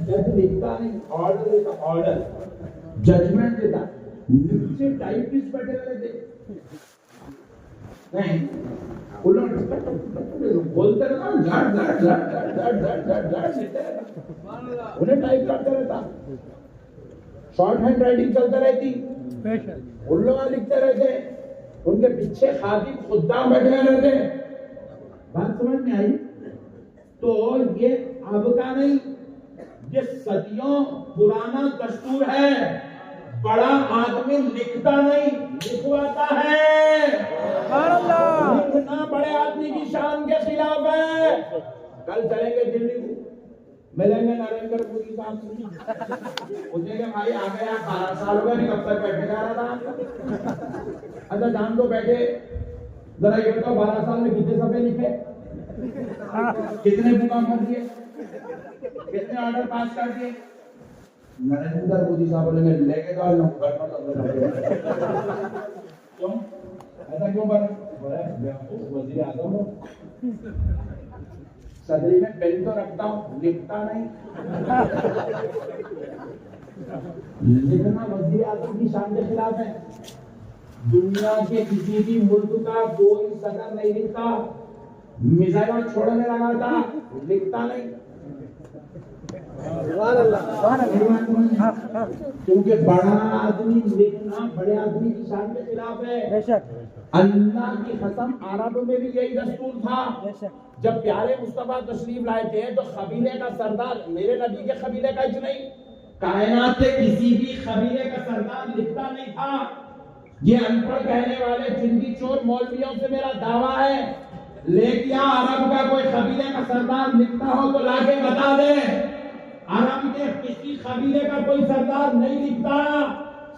जज लिखता नहीं, ऑर्डर देता, ऑर्डर जजमेंट देता, नीचे टाइपिस्ट बैठे रहते नहीं, बोलते रहता, उन्हें टाइप करते रहता, शॉर्ट हैंड राइटिंग चलते रहती, उन लोग लिखते रहते, उनके पीछे खातिब खुद्दाम बैठे रहते। बात समझ में आई? तो ये अब का नहीं, ये सदियों पुराना दस्तूर है। बड़ा आदमी लिखता नहीं, लिखवाता है। लिखना बड़े आदमी की शान के खिलाफ है। कल चलेंगे दिल्ली को, मिलेंगे नरेंद्र मोदी साहब से, पूछेंगे भाई आ गए आप 12 साल हो गए, कब तक बैठे जा रहा था? अच्छा जान दो, बैठे जरा ये बताओ 12 साल में कितने सफे लिखे, कितने बुका कर दिए, कितने ऑर्डर पास कर दिए? नरेंद्र मोदी साहब बोलेंगे लेके जाओ लोग घर पर। क्यों ऐसा क्यों बना? वजीर आजम हो, सदरी में पेन तो रखता हूँ, लिखता नहीं। लिखना वजीर आजम की शान के खिलाफ है। दुनिया के किसी भी मुल्क का कोई सदर नहीं लिखता, मिसाइल छोड़ने लगा था, लिखता नहीं। क्योंकि बड़ा आदमी लिखना बड़े आदमी की शान के खिलाफ है। अल्लाह की कसम, अरब में भी यही दस्तूर था। जब प्यारे मुस्तफा तशरीफ लाए थे तो कबीले का सरदार, मेरे नबी के कबीले का ही नहीं, कायनात के किसी भी कबीले का सरदार लिखता नहीं था। ये अनपढ़ कहने वाले जिंदी चोर मौलवियों से मेरा दावा है, लेकिन अरब का कोई कबीले का सरदार लिखता हो तो लाके बता दे। अरब के किसी कबीले का कोई सरदार नहीं लिखता।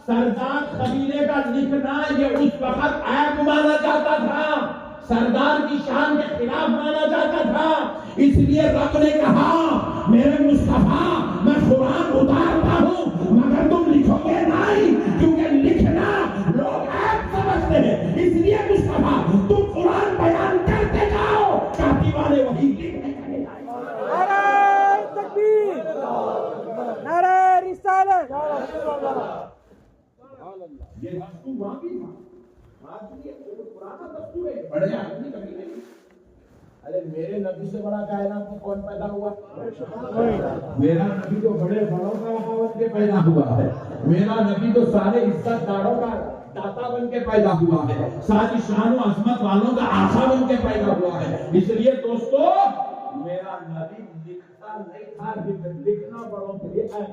सरदार कबीले का लिखना ये उस वक्त ऐब माना जाता था, सरदार की शान के खिलाफ माना जाता था। इसलिए रब ने कहा मेरे मुस्तफा मैं कुरान उतारता हूँ मगर तुम लिखोगे नहीं, क्योंकि लिखना लोग ऐब समझते हैं। इसलिए मुस्तफा तुम कुरान बयान करते जाओ, कातिब वाले वही लिखने चले जाओ।
नारे तकबीर, नारे रिसालत।
ये दस्तूर वहां भी था, आदमी वो पुराना दस्तूर है, बड़े आदमी कभी नहीं। अरे मेरे नबी से बड़ा कायनात में कौन पैदा हुआ? मेरा नबी तो बड़े बड़ों का आका बन के पैदा हुआ है। मेरा नबी तो सारे इज्जतदारों का दाता बन के पैदा हुआ है, सारी शान और अजमत वालों का आका बन के पैदा हुआ है। इसलिए दोस्तों मेरा नबी लिखता नहीं था, लिखना बड़ों के लिए आया।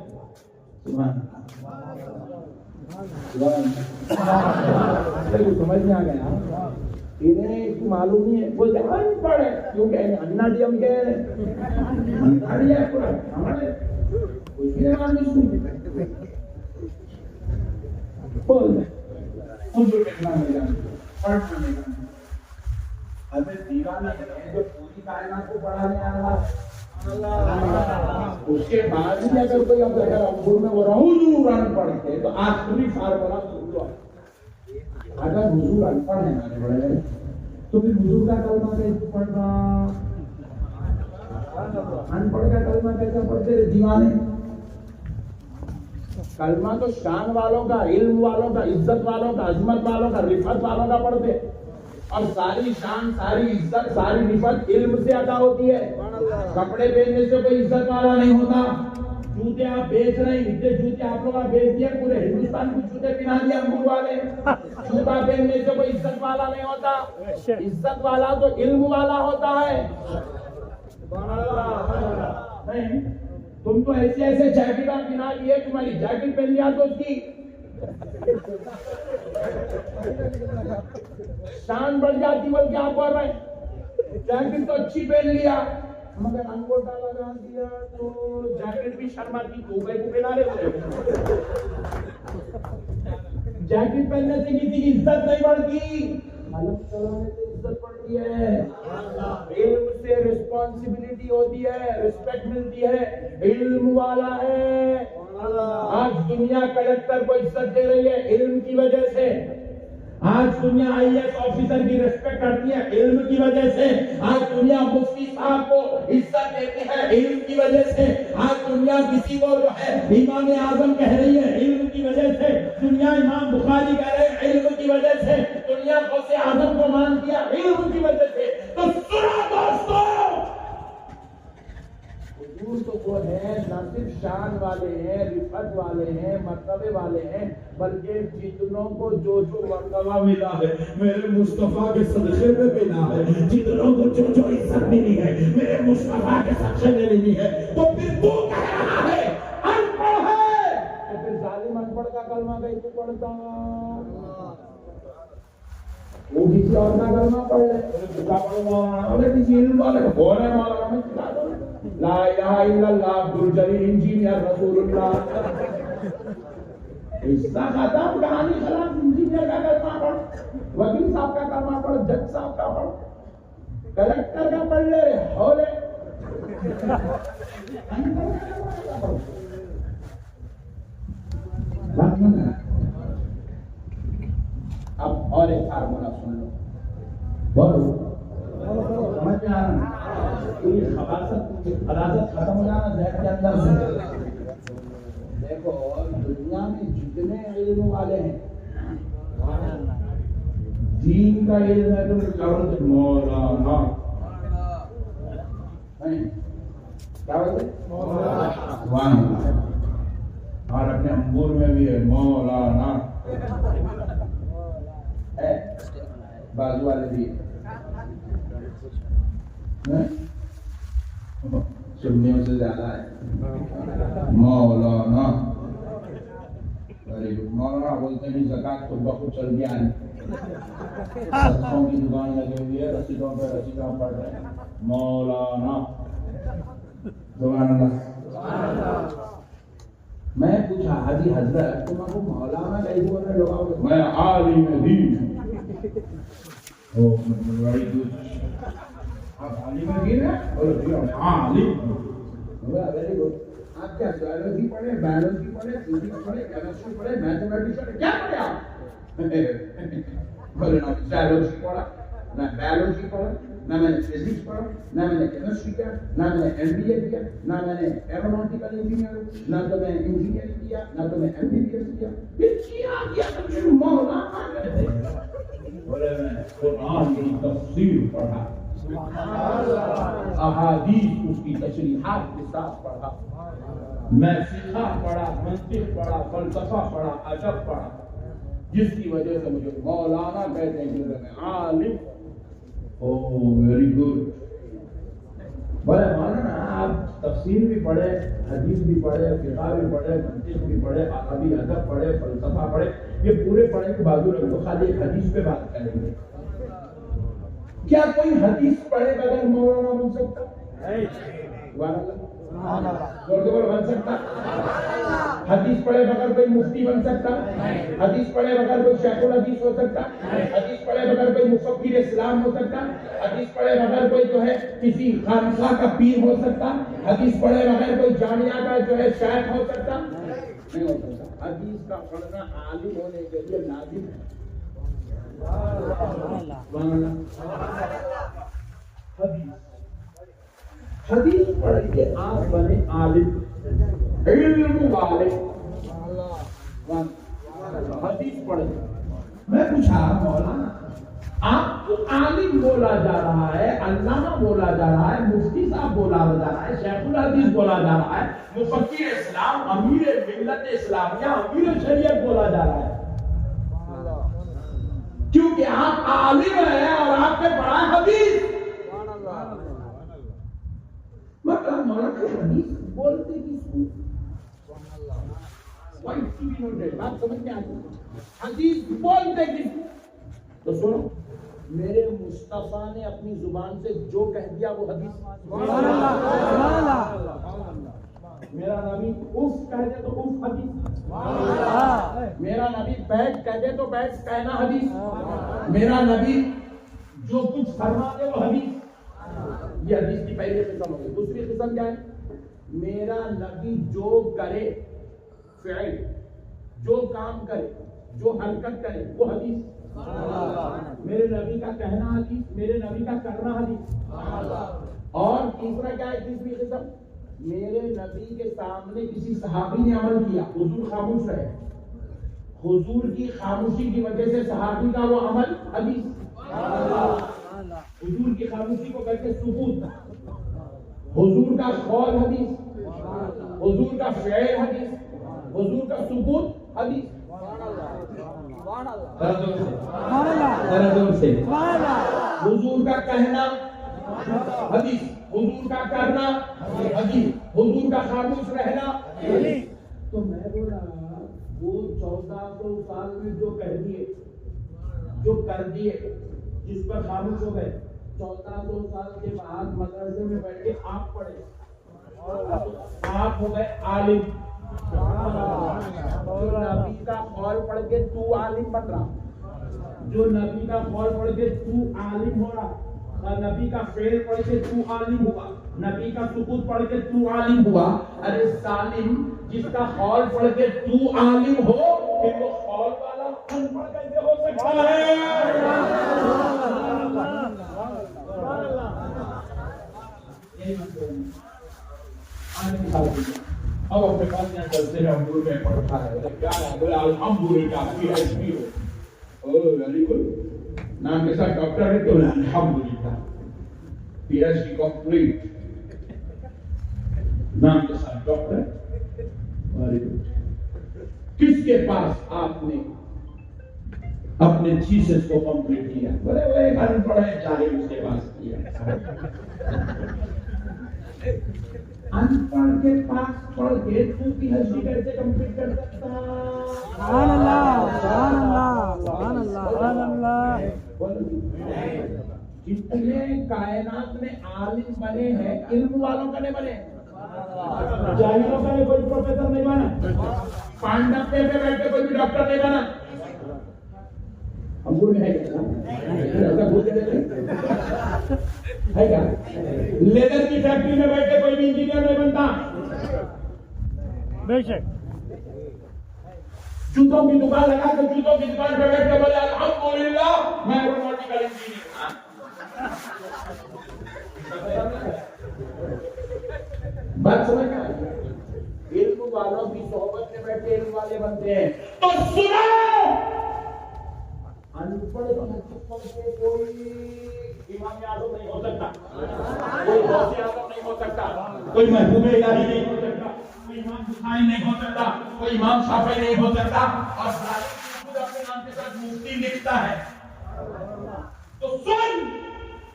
समझ में आ गया? इन्हें मालूम नहीं है, बोलते अनपढ़ है, क्योंकि अन्ना डी हम के पूरा हमारे कुछ भी नहीं सुन बोल मुझे देखना नहीं जानते, पढ़ना नहीं जानते। हमें दीवाना है जो पूरी कायनात को पढ़ाने आ रहा है, उसके बाद भी अगर कोई अगर अंगूर में वो हुजूर अनपढ़ थे तो आखिरी फार्मूला सुन लो। अगर हुजूर अनपढ़ है हमारे बड़े तो फिर हुजूर का कलमा कैसे पढ़ना? अनपढ़ का कलमा कैसे पढ़ते रे दीवाने? कलमा तो शान वालों का, इल्म वालों का, इज्जत वालों का, अजमत वालों का, रिफत वालों का पढ़ते, और सारी शान, सारी इज्जत, सारी रिफत इल्म से अदा होती है। कपड़े पहनने से कोई इज्जत वाला नहीं होता। जूते आप बेच रहे हैं, इतने जूते आप लोग बेच दिए, पूरे हिंदुस्तान को जूते पहना दिया अंगूर वाले। जूता पहनने से कोई इज्जत वाला नहीं होता। इज्जत वाला तो इल्म वाला होता है। नहीं, तुम तो ऐसे ऐसे जैकेट पहना लिए, तुम्हारी जैकेट पहन लिया तो उसकी शान बढ़ जाती, बोल क्या बोल रहे? जैकेट तो अच्छी पहन लिया, मगर अंगूठा लगा दिया तो जैकेट भी शर्माती, तो गए को पहना रहे। जैकेट पहनने से किसी की इज्जत नहीं बढ़ती, अलग चलाने से इज्जत बढ़ती है। इल्म से रिस्पॉन्सिबिलिटी होती है, रिस्पेक्ट मिलती है। इल्म वाला है। आज दुनिया कलेक्टर को इज्जत दे रही है इल्म की वजह से। आज दुनिया आईएएस ऑफिसर की रिस्पेक्ट करती है इल्म की वजह से। आज दुनिया मुफ्ती साहब को इज्जत देती है इल्म की वजह से। आज दुनिया किसी को जो है इमाम आजम कह रही है इल्म की वजह से। दुनिया इमाम बुखारी कह रहे हैं इल्म की वजह से। दुनिया गौसे आजम को मान दिया इल्म की वजह से। तो सुनो दोस्तों, हुजूर तो वो है न सिर्फ शान वाले हैं, रिफत वाले हैं, मर्तबे वाले हैं, बल्कि जितनों को जो जो मर्तबा मिला है मेरे मुस्तफा के सदक़े में मिला है, जितनों को जो जो इज्जत मिली है मेरे मुस्तफा के सदक़े में मिली है। तो फिर वो कह रहा है अनपढ़ है, तो फिर जालिम अनपढ़ का कलमा कैसे पढ़ता? वो किसी और का कलमा पढ़ ले, किसी इल्म वाले को बोलने वाला हमें सिखा दो। ला इलाहा इल्लल्लाह अब्दुल जलील इंजीनियर रसूलुल्लाह। इसका खत्म, कहानी खत्म। इंजीनियर का कलमा पढ़, वकील साहब का कलमा पढ़, जज साहब का पढ़, कलेक्टर का पढ़ ले हौले। अब और एक फार्मूला सुन लो, बोलो समझ में आ रहा है? पूरी खबासत खत्म हो जाना ज़हन के अंदर से। देखो दुनिया में जितने इल्म वाले हैं, दीन का इल्म है तो मौलाना, क्या बोलते? और अपने अंगूर में भी है मौलाना है, बाजू वाले भी सुन्नियों से ज्यादा है मौलाना। Very good. मौलाना बोलते हैं ज़कात तो बहुत चल गया है, सब्जियों की दुकान लगी हुई है, रसीदों पे रसीदा पड़ रहे हैं मौलाना। सुभान अल्लाह। मैं पूछा हाजी हजरत तुमको मौलाना कैसे बोल रहे लोग? मैं आलिम दीन। ओ वेरी गुड। आप आलिम दीन है? आलिम। Very good. आप क्या बायोलॉजी पढ़े, बायोलॉजी पढ़े, फिजिक्स पढ़े, केमिस्ट्री पढ़े, मैथमेटिक्स पढ़े, क्या पढ़े आप? बोले ना बायोलॉजी पढ़ा, ना बायोलॉजी पढ़ा, ना मैंने फिजिक्स पढ़ा, ना मैंने केमिस्ट्री किया, ना मैंने एमबीए किया, ना मैंने एरोनॉटिकल इंजीनियर, ना तो मैं इंजीनियरिंग किया, ना तो मैं एमबीबीएस किया। फिर किया तो मौलाना बोले मैं कुरान की तफसीर पढ़ा, अहादीस उसकी तशरीहात के साथ पढ़ा, मैं फिक़ह पढ़ा, मंतिक़ पढ़ा, फलसफा पढ़ा, अदब पढ़ा, जिसकी वजह से मुझे मौलाना कहते हैं कि मैं आलिम। Oh very good. बोले मौलाना आप तफसीर भी पढ़े, हदीस भी पढ़े, फिक़ह भी पढ़े, मंतिक़ भी पढ़े, अरबी अदब पढ़े, फलसफा पढ़े, ये पूरे पढ़े के बाजू रख दो, खाली एक हदीस पे बात करेंगे। क्या कोई हदीस पढ़े बगैर मौलाना बन सकता? बन सकता? हदीस पढ़े बगैर कोई मुफ्ती बन सकता? हदीस पढ़े बगैर कोई शेखुल हदीस हो सकता? हदीस पढ़े बगैर कोई मुफक्किर इस्लाम हो सकता? हदीस पढ़े बगैर कोई जो है किसी खानका का पीर हो सकता? हदीस पढ़े बगैर कोई जामिया का जो है शेख हो सकता? नहीं हो सकता। हदीस का पढ़ना आलिम होने के लिए लाजिम है। हदीस पढ़ के आप बने आलिम, इल्म वाले। हदीस पढ़ मैं पूछा मौलाना आपको आलिम बोला जा रहा है, अल्लामा बोला जा रहा है, मुफ्ती साहब बोला जा रहा है, शेखुल हदीस बोला जा रहा है, मुफक्किर इस्लाम, अमीर मिल्लत इस्लामिया, अमीर शरीयत बोला जा रहा है, क्योंकि आप आलिम हैं और आपने पढ़ा हदीस। मतलब मौलाना हदीस बोलते किसको? बात समझ में आती? हदीस बोलते किसको? तो सुनो, मेरे मुस्तफा ने अपनी जुबान से जो कह दिया वो हदीस। मेरा नबी उफ कह दे तो उफ हदीस। मेरा नबी बैठ कह दे तो बैठ कहना हदीस। मेरा नबी जो कुछ फरमा दे वो हदीस। ये हदीस की पहली किस्म होगी। दूसरी किस्म क्या है? मेरा नबी जो करे, फ़िल, जो काम करे, जो हरकत करे वो हदीस। मेरे नबी का कहना हदीस, मेरे नबी का करना हदीस। और तीसरा क्या है? तीसरी किस्म, मेरे नबी के सामने किसी सहाबी ने अमल किया, हुजूर खामोश रहे, हुजूर की खामोशी की वजह से सहाबी का वो अमल हदीस। हुजूर की खामोशी को करके सुकूत, हुजूर का कौल हदीस, हुजूर का फ़िल हदीस, हुजूर का सुकूत हदीस। हुजूर का कहना हदीस, हुजूर का करना हदीस, हुजूर का खामोश रहना। तो मैं बोला वो 1400 साल में जो कह दिए, जो कर दिए, जिस पर खामोश हो गए, 1400 साल के बाद मदरसे में बैठे आप पढ़े, आप हो गए आलिम। जो नबी का कौल पढ़ के तू आलिम बन रहा, जो नबी का कौल पढ़ के तू आलिम हो रहा, नबी का फेल पढ़ के तू आलिम हुआ, नबी का सुकूत पढ़ के तू आलिम हुआ। अरे सालिम, जिसका कौल पढ़ के तू आलिम हो, फिर वो कौल वाला अनपढ़ कैसे हो सकता है? अब अपने पास यहाँ चलते हैं, अंगूर में पढ़ता है, तो क्या है? बोले अल्हम्दुलिल्लाह PhD हो। Oh very good. नाम के साथ डॉक्टर है तो अल्हम्दुलिल्लाह PhD कंप्लीट। नाम के साथ डॉक्टर, वेरी गुड। किसके पास आपने अपने थीसिस को कंप्लीट किया? बोले वो एक अनपढ़ है जाहिल, उसके पास किया। अनपढ़ के पास पढ़ के तू PhD कैसे कंप्लीट कर सकता?
सुभान अल्लाह, सुभान अल्लाह, सुभान अल्लाह, सुभान अल्लाह।
जितने कायनात में आलिम बने हैं, इल्म वालों का नहीं बने, जाहिलों का कोई प्रोफेसर नहीं बना, पांडव पे बैठ के कोई भी डॉक्टर नहीं बना। अंगूर में है क्या? है क्या? लेदर की फैक्ट्री में बैठ के कोई भी इंजीनियर नहीं बनता।
बेशक।
जूतों की दुकान लगा के जूतों की दुकान पे बैठ के बोले अल्हम्दुलिल्लाह मैं एरोनॉटिकल इंजीनियर। बात समझ में आई? इल्म वालों की सोहबत में बैठ के इल्म वाले बनते हैं। तो सुनो, अनपढ़ कोई इमाम आज़म नहीं हो सकता, कोई गौसे आज़म नहीं हो सकता, कोई महबूब इलाही नहीं हो सकता, कोई इमाम बुखारी नहीं हो सकता, कोई इमाम शाफी नहीं हो सकता। और खुद अपने नाम के साथ मुफ्ती लिखता है। तो सुन,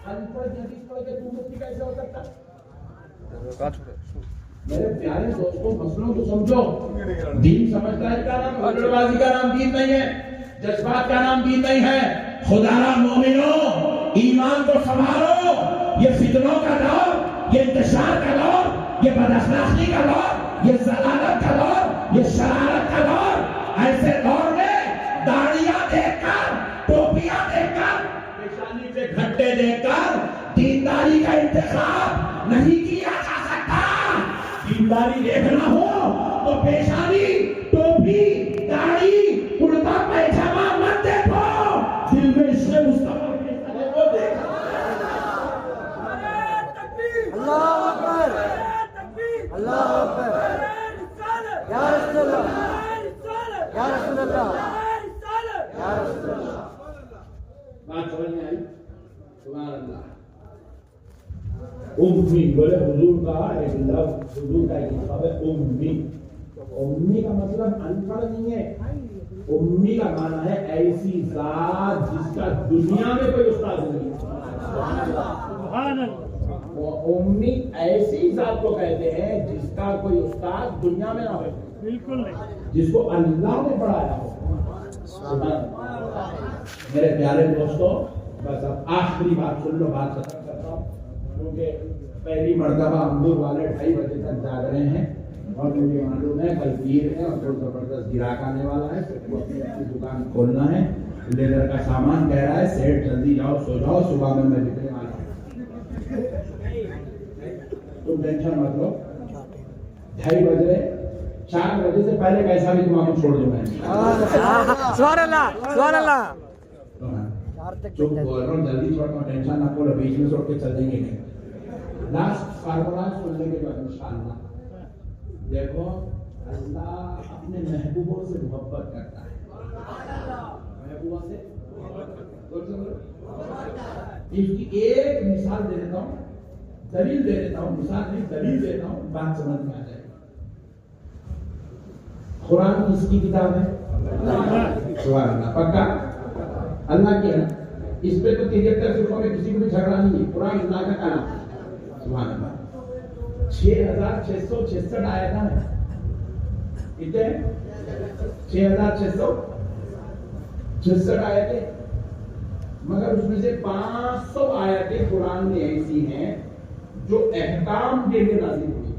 अल्फा हदीस पढ़ के तू मुफ्ती कैसे हो सकता? मेरे प्यारे दोस्तों, मसलों को समझो। दीन समझदारी का नाम, हुल्लड़बाजी का नाम दीन नहीं है, जज्बात का नाम दीन नहीं है। खुदारा मोमिनो, ईमान को संभालो। ये फितनों का दौर, ये इंतशार का दौर, ये बदअखलाकी का दौर, ये ज़लालत का दौर, ये शरारत का दौर, ऐसे दौर में दाढ़ियां देखकर, टोपियां देखकर, पेशानी पे घट्टे देखकर दीनदारी का इंतखाब नहीं किया जा सकता। दीनदारी देखना हो तो पेशानी, टोपी, दाढ़ी, कुर्ता पैजामा मत देखो, दिल में इससे मुस्तफा वो देखो।
अल्लाह अकबर, अल्लाह अकबर, या रसूल अल्लाह, या रसूल अल्लाह, या रसूल अल्लाह।
बात समझ में आई? सुभान अल्लाह। उम्मी बोले हुजूर का एक लफ्ज़, हुजूर का एक लफ्ज़ है उम्मी। उम्मी का मतलब अनपढ़ नहीं है, उम्मी का माना है ऐसी जात जिसका दुनिया में कोई उस्ताद नहीं है। उम्मी ऐसी जात को कहते हैं जिसका कोई उस्ताद दुनिया में ना हो, बिल्कुल नहीं, जिसको अल्लाह ने पढ़ाया हो। मेरे प्यारे दोस्तों, बस अब आखिरी बात सुन लो, बात खत्म करता हूँ, क्योंकि पहली मर्तबा अंगूर वाले 2:30 बजे तक जाग रहे हैं और मुझे मालूम है कल पीर है और कोई जबरदस्त गिराक आने वाला है, सबको अपनी अपनी दुकान खोलना है। लेदर का सामान कह रहा है सेठ जल्दी जाओ, सो जाओ, सुबह में मैं निकलने वाला हूँ। तुम टेंशन मत लो, 2:30 बज रहे, 4 बजे से पहले कैसा भी तुम्हारा छोड़ दूं मैं।
सुभान अल्लाह, सुभान अल्लाह।
चुप बोल रहा हूँ, जल्दी छोड़, टेंशन ना करो, बीच में छोड़ के चल देंगे नहीं। लास्ट फार्मूला सुनने के बाद इंशाअल्लाह देखो, अल्लाह अपने महबूबों से मोहब्बत करता है। महबूबों से इसकी एक मिसाल दे देता हूँ, दलील दे देता हूँ, मिसाल नहीं दलील देता हूँ, बात समझ में आ जाएगी। कुरान किसकी किताब है? सुभान अल्लाह। पक्का अल्लाह की है। इस पे तो 73 फिरकों में किसी को भी झगड़ा नहीं है। कुरान अल्लाह का कलाम है। सुभान अल्लाह। 6666 आयत है। कितने? 6666 आयतें, मगर उसमें से 500 आयतें कुरान में ऐसी हैं जो अहकाम के लिए नाज़िल हुई,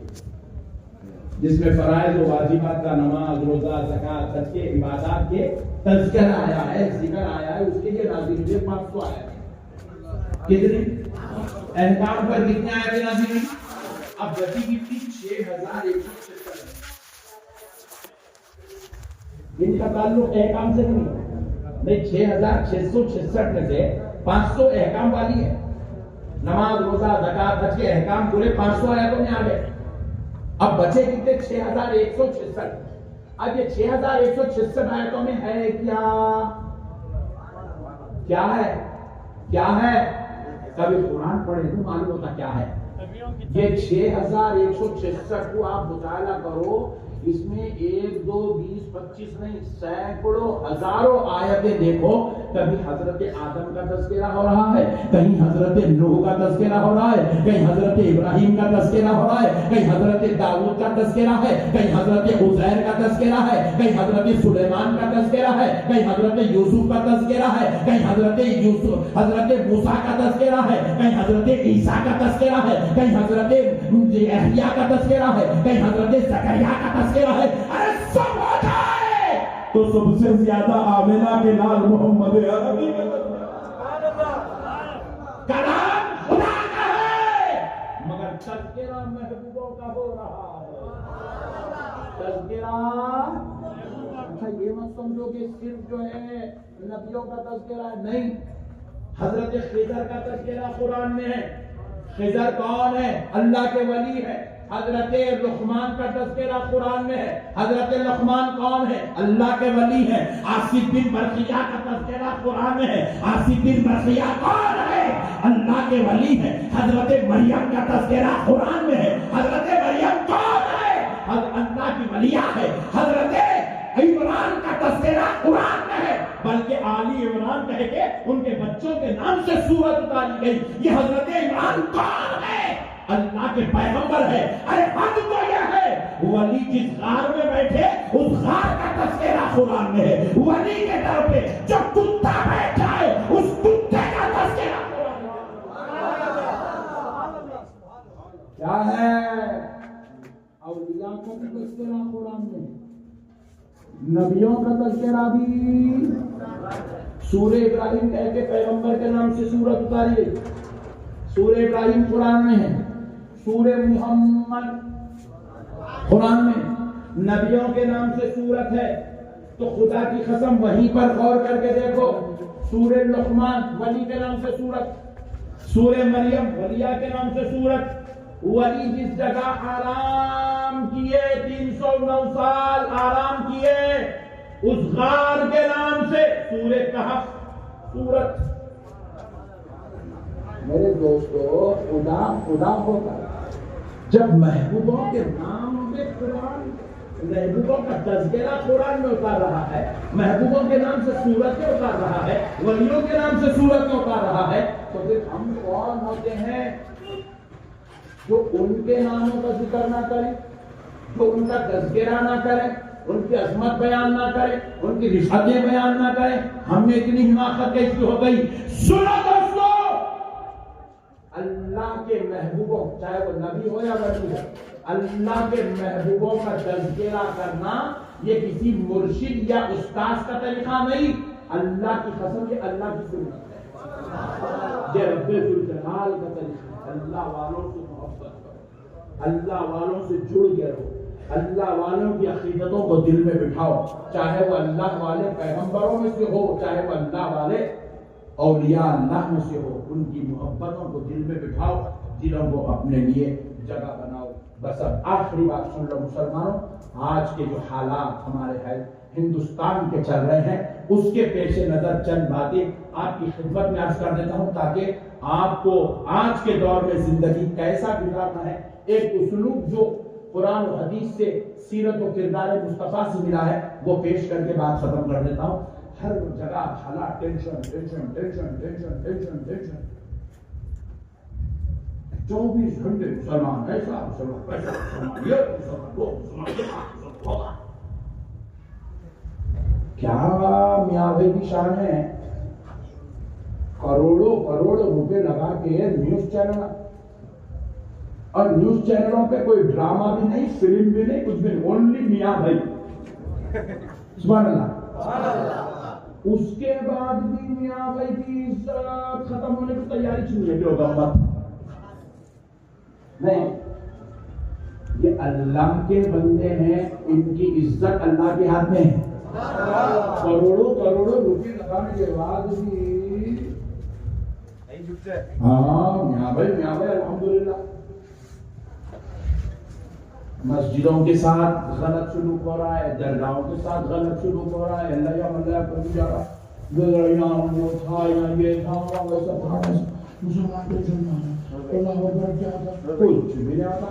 जिसमें फराइज और वाजिबात का, नमाज, रोजा, ज़कात, हज के इबादत के तज़किरा आया है, जिक्र आया है, उसके लिए नाज़िल हुई 500 आयतें। कितनी? अहकाम पर कितनी आयतें नाज़िल हुई? अब बची कितनी? 6166। इनका ताल्लुक अहकाम से नहीं, 6666 में से 500 अहकाम वाली है। नमाज, रोजा, ज़कात, हज के अहकाम पूरे 500 आयतों में आ गए। अब बचे कितने? 6166। अब ये 6166 आयतों में है क्या? क्या है? क्या है? कभी कुरान पढ़े तो मालूम होता क्या है। ये 6166 को आप मुताला करो, इसमें 1, 2, 20, 25 नहीं, सैकड़ों, हजारों आयतें देखो। कभी हजरत आदम का तज़किरा हो रहा है, कहीं हजरत नूह का तज़किरा हो रहा है, कहीं हजरत इब्राहिम का तज़किरा हो रहा है, कहीं हजरत दाऊद का तज़किरा है, कहीं हजरत उज़ैर का तज़किरा है, कहीं हजरत सुलेमान का तज़किरा है, कहीं हजरत यूसुफ का तज़किरा है, कहीं हजरत मूसा का तज़किरा है, कहीं हजरत ईसा का तज़किरा है, कहीं हजरत यहया का तज़किरा है, कहीं हजरत ज़करिया का तज़किरा है। अरे सब हो जाए तो सबसे ज्यादा आमिना के लाल मोहम्मद अरबी कलाम खुदा का है, मगर तज़किरा महबूबों का हो रहा है। तज़किरा, अच्छा ये मत समझो कि सिर्फ जो है नबियों का तज़किरा है, नहीं। हजरत खिज़र का तज़किरा कुरान में है। खिज़र कौन है? अल्लाह के वली है। हजरत लुकमान का तज़किरा कुरान में है। हजरत लुकमान कौन है? अल्लाह के वली है। आसिफ बिन बरखिया का तज़किरा कुरान में है। आसिफ बिन बरखिया कौन है? अल्लाह के वली है। हजरत मरियम का तज़किरा कुरान में है। हजरत मरियम कौन है? अल्लाह की वलिया है। हजरत इमरान का तज़किरा कुरान में है, बल्कि आली इमरान कह के उनके बच्चों के नाम से सूरत उतारी गई। ये हजरत इमरान कौन है? अल्लाह के पैगंबर है। अरे हद तो यह है, वली जिस गार में बैठे उस गार का तज़किरा कुरान में है। वली के दर पे जो कुत्ता बैठा है उस कुत्ते का तज़किरा कुरान में क्या है? औलिया का तज़किरा कुरान में, नबियों का तज़किरा भी। सूरह इब्राहिम कह के पैगंबर के नाम से सूरत उतारी गई। सूरह इब्राहिम कुरान में है। सूरह मुहम्मद कुरान में, नबियों के नाम से सूरत है। तो खुदा की कसम वहीं पर गौर करके देखो, सूरह लुकमान वली के नाम से सूरत, सूरह मरियम वलिया के नाम से सूरत। वली जिस जगह आराम किए 309 साल आराम किए उस गार के नाम से सूरह कहफ सूरत। मेरे दोस्तों, खुदा होता जब महबूबों के नाम पे कुरान, महबूबों का तज़किरा कुरान में उतार रहा है, महबूबों के नाम से सूरत में उतार रहा है, वलियों के नाम से सूरत में उतार रहा है, तो फिर हम कौन होते हैं जो उनके नामों का जिक्र ना करें, जो उनका तज़किरा ना करें, उनकी अजमत बयान ना करें, उनकी रिफ़ातें बयान ना करें? हमें इतनी हिमाकत कैसी हो गई? सुनो दोस्तों, अल्लाह के महबूबों, चाहे वो नबी हो या वली हो, अल्लाह के महबूबों का तज़किरा करना ये किसी मुर्शिद या उस्ताद का तरीका नहीं। अल्लाह की कसम, ये अल्लाह की सुन्नत है, ये रब्बे जुल जलाल का तरीका। अल्लाह वालों से मोहब्बत करो, अल्लाह वालों से जुड़ के रहो, अल्लाह वालों की अकीदतों को दिल में बिठाओ, चाहे वो अल्लाह वाले पैगंबरों में से हो, चाहे वो अल्लाह वाले औलिया अल्लाह में से हो। उनकी मोहब्बतों को दिल में बिठाओ, दिलों को अपने लिए जगह बनाओ। बस अब आखिरी बात सुन लो मुसलमानों, आज के जो हालात हमारे हैं हिंदुस्तान के चल रहे हैं, उसके पेश नजर चंद बातें आपकी खिदमत में अर्ज कर देता हूं, ताकि आपको आज के दौर में जिंदगी कैसा गुजारना है, एक उस्लूब जो कुरान और हदीस से, सीरत और किरदार मुस्तफा से मिला है, वो पेश करके बात खत्म कर देता हूं। हर जगह हालात tension tension tension tension tension tension, 24 घंटे मुसलमान ऐसा, मुसलमान वैसा, मुसलमान ये, मुसलमान वो, मुसलमान ये, मुसलमान होगा। क्या मियाँ भाई की शान है, करोड़ों करोड़ रुपए लगा के न्यूज चैनल, और न्यूज चैनलों पे कोई ड्रामा भी नहीं, फिल्म भी नहीं, कुछ भी नहीं, ओनली मियाँ भाई। सुभान अल्लाह। उसके बाद भी मियाँ भाई की इज्जत खत्म होने की तैयारी चल रही है। मत नहीं, ये अल्लाह के बंदे हैं, इनकी इज्जत अल्लाह के हाथ में है। करोड़ों करोड़ों रुपए लगाने के बाद भी हाँ मियाँ भाई अल्हम्दुलिल्लाह। मस्जिदों के साथ गलत सलूक हो रहा है, दरगाहों के साथ गलत सलूक हो रहा है, अल्लाह कर जा रहा है, वो था ये था वैसा था, मुसलमान को कुछ भी नहीं आता।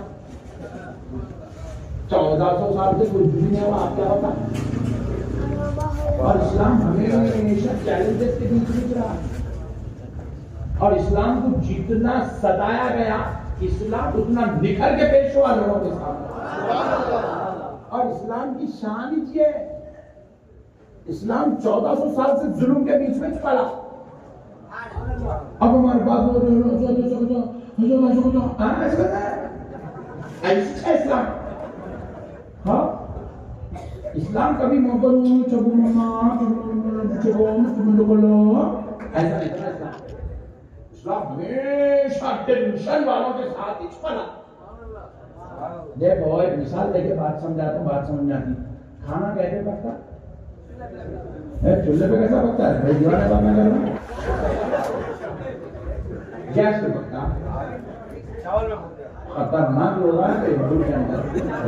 1400 साल से कुछ भी नहीं हुआ, आप क्या होता? और इस्लाम हमेशा चैलेंजेस के बीच में रहा, और इस्लाम को जितना सताया गया, इस्लाम उतना निखर के पेश हुआ लोगों के सामने। और इस्लाम की शान ही है, इस्लाम 1400 साल से जुल्म के बीच में पड़ा। अब हमारे पास इस्लाम, हाँ इस्लाम कभी ऐसा नहीं था। इस्लाम हमेशा टेंशन वालों के साथ ही पड़ा। देखो एक मिसाल देके बात समझाता हूँ, बात समझ में आती। खाना कैसे पकता? चूल्हे पे कैसा पकता है भाई? दीवाने बात ना करना, गैस पे पकता, खतरनाक लोग हैं बिल्कुल के अंदर।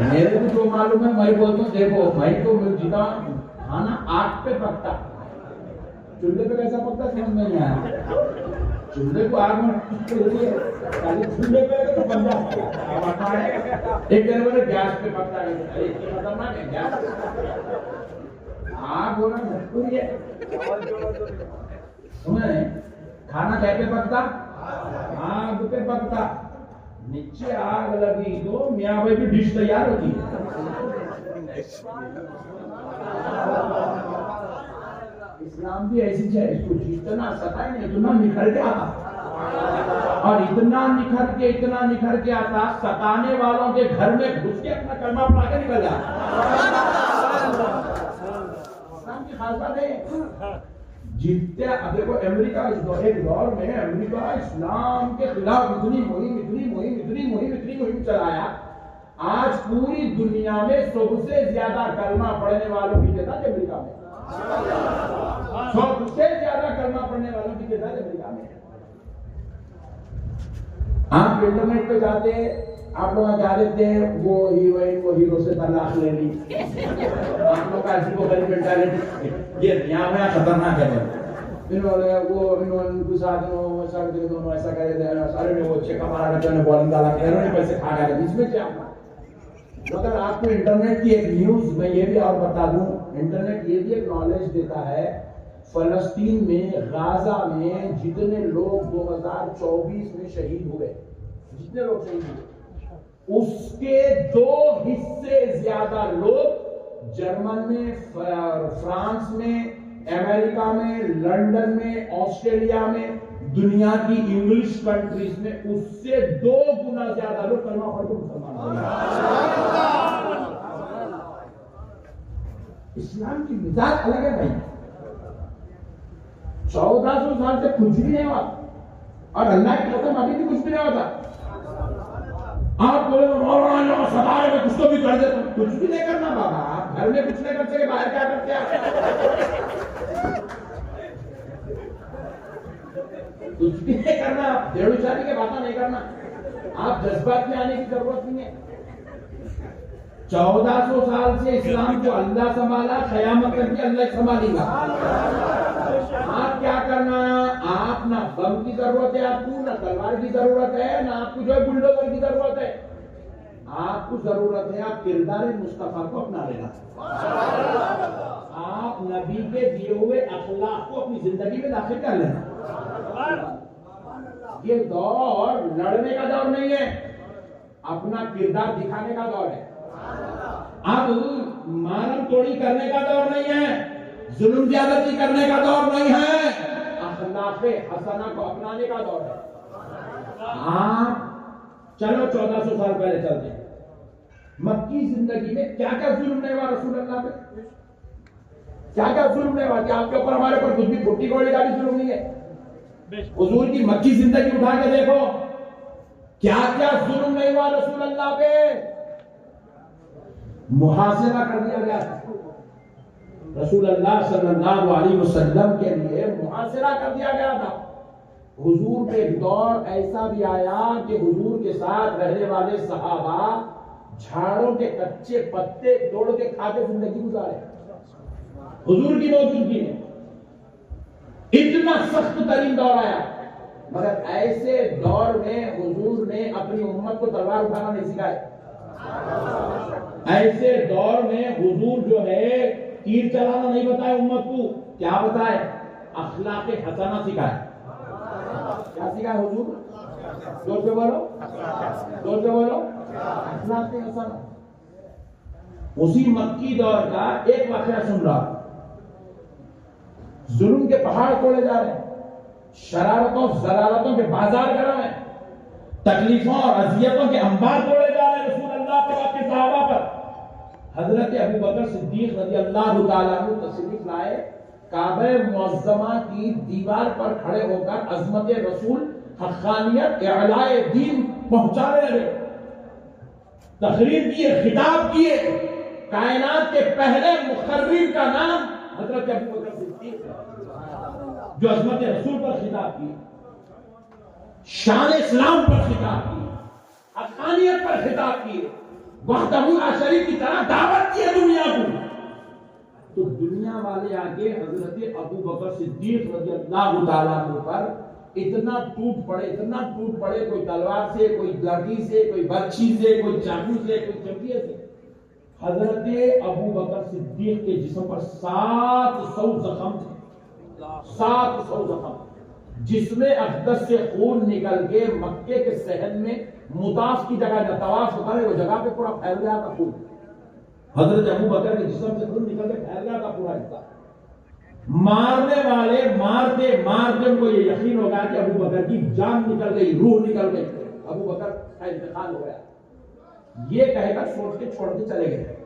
मेरे को जो मालूम है मैं बोलता हूँ, देखो मैं तो जितना खाना आग पे पकता, चूल्हे पे कैसा पकता समझ में नहीं आया। चूल्हे को आग में चूल्हे पे तो बन जाता है। एक दिन बोले गैस पे पकता है, अरे खतरनाक है गैस। आग होना मजबूरी है, समझे? खाना क्या पे पकता? आग पे पकता। नीचे आग लगी तो मियाँ भाई की डिश तैयार होती है। इस्लाम भी ऐसी है, इसको जितना सताए नहीं इतना निखर के आता, और इतना निखर के आता, सताने वालों के घर में घुस के अपना कलमा पढ़ा के निकल जाता। इस्लाम की खास बात है। जितने अब देखो अमेरिका एक दौर में अमेरिका इस्लाम के खिलाफ इतनी मुहिम चलाया, आज पूरी दुनिया में सबसे ज्यादा कलमा पढ़ने वालों की तादाद अमेरिका में, सबसे ज्यादा कलमा पढ़ने वालों की तादाद अमेरिका में। आप इंटरनेट पे जाते, आप लोग क्या देते हैं, वो हीरोइन को हीरो से तलाक ले ली, आप लोग का ऐसी वो गरीब मेंटालिटी, ये यहाँ में खतरनाक है। इन्होंने उनके साथ दोनों ऐसा कर रहे थे, सारे में वो चेका मारा करते हैं, बॉलिंग डाला के उन्होंने पैसे खा गए, इसमें क्या? मगर आपको इंटरनेट की एक न्यूज मैं ये भी और बता दूं, इंटरनेट ये भी एक नॉलेज देता है, फलस्तीन में गाजा में जितने लोग 2024 में शहीद हुए, जितने लोग शहीद हुए, उसके 2 हिस्से ज्यादा लोग जर्मन में, फ्रांस में, अमेरिका में, लंदन में, ऑस्ट्रेलिया में, दुनिया की इंग्लिश कंट्रीज में उससे 2 गुना ज्यादा लोग कलमा पढ़ के मुसलमान हो गए। इस्लाम की मिजाज अलग है भाई। 1400 साल से कुछ भी नहीं हुआ, और अल्लाह की कसम अभी भी कुछ भी नहीं होता। आप बोले मौलाना सदाए में कुछ तो भी कर दे, कुछ भी नहीं करना बाबा। आप घर में कुछ नहीं कर सके, बाहर क्या करते हैं? कुछ भी नहीं करना, देड़ू शादी की बातें नहीं करना, आप जज्बात में आने की जरूरत नहीं है। 1400 साल से इस्लाम को अल्लाह संभाला, क़यामत तक भी अल्लाह संभालेगा। आप क्या करना, आप ना बम की जरूरत है आपको, ना तलवार की जरूरत है, ना आपको जो है बुलडोजर की जरूरत है। आपको जरूरत है आप किरदार मुस्तफा को अपना लेना, आप नबी के दिए हुए अखलाक को अपनी जिंदगी में दाखिल कर लेना। ये दौर लड़ने का दौर नहीं है, अपना किरदार दिखाने का दौर है। अब मानव तोड़ी करने का दौर नहीं है, जुल्म ज्यादती करने का दौर नहीं है, अखलाक़े हसना को अपनाने का दौर है। आप चलो 1400 साल पहले चलते हैं, मक्की जिंदगी में क्या क्या जुल्म नहीं हुआ रसूल अल्लाह पे, क्या क्या जुल्म नहीं हुआ कि आपके ऊपर हमारे ऊपर कुछ भी फुट्टी गोली का भी जुल्म नहीं है। हुजूर की मक्की जिंदगी उठा के देखो, क्या क्या जुल्म नहीं हुआ रसूल अल्लाह पे। मुहासिरा कर दिया गया रसूल अल्लाह सल्लल्लाहु अलैहि वसल्लम के लिए, मुहासिरा कर दिया गया था। हुजूर पे एक दौर ऐसा भी आया कि हुजूर के साथ रहने वाले सहाबा झाड़ों के कच्चे पत्ते तोड़ के खा के जिंदगी गुजारे हुजूर की मौजूदगी में। इतना सख्त तरीन दौर आया, मगर ऐसे दौर में हुजूर ने अपनी उम्मत को तलवार उठाना नहीं सिखाया। ऐसे दौर में हुजूर जो है तीर चलाना नहीं बताया उम्मत को, क्या बताए? अखलाक़े हसना सिखाए। क्या सिखाए हुजूर? जोर से बोलो, जोर से बोलो, अखलाक़े हसना। उसी मक्की दौर का एक वाक़या सुन रहा, जुल्म के पहाड़ तोड़े जा रहे हैं, शरारतों ज़रारतों के बाजार गर्म है, तकलीफों और अज़ियतों के अंबार तोड़े जा रहे हैं रसूल अल्लाह पर, आपके सहाबा पर। हजरत अबू बकर सिद्दीक रज़ी अल्लाह तआला अन्हु तशरीफ लाए, काबे मुअज़्ज़मा की दीवार पर खड़े होकर अज़मत रसूल, हक़ानियत, इलाए दीन पहुंचाने लगे, तकरीर किए, खिताब किए। कायनात के पहले मुखर्रिर का नाम हजरत अबू बकर सिद्दीक है, जो अज़मत रसूल पर खिताब किए, शान इस्लाम पर खिताब किए। हक़ानियत पर खिताब किए, वहदहू ला शरीक की तरह दावत की है दुनिया को। तो दुनिया वाले आके हजरत अबू बकर सिद्दीक रज़ियल्लाहु ताला अन्हु पर इतना टूट पड़े, कोई तलवार से, कोई लाठी से, कोई बर्छी से, कोई चाकू से, कोई चमकिए से। हजरत अबू बकर सिद्दीक के जिस्म पर 700 जख्म थे, 700 जख्म, जिसमें अक़दस से खून निकल के मक्के के सहन में मुताफ की जगह जहाँ तवाफ होता है वो जगह पे पूरा फैल गया था खून। हजरत अबू बकर के जिस्म से खून निकल के फैल गया था पूरा हिस्सा। मारने वाले मारते मारते उनको ये यकीन हो गया कि अबू बकर की जान निकल गई, रूह निकल गई, अबू बकर का इंतकाल हो गया। ये कहकर सोच के छोड़ के चले गए।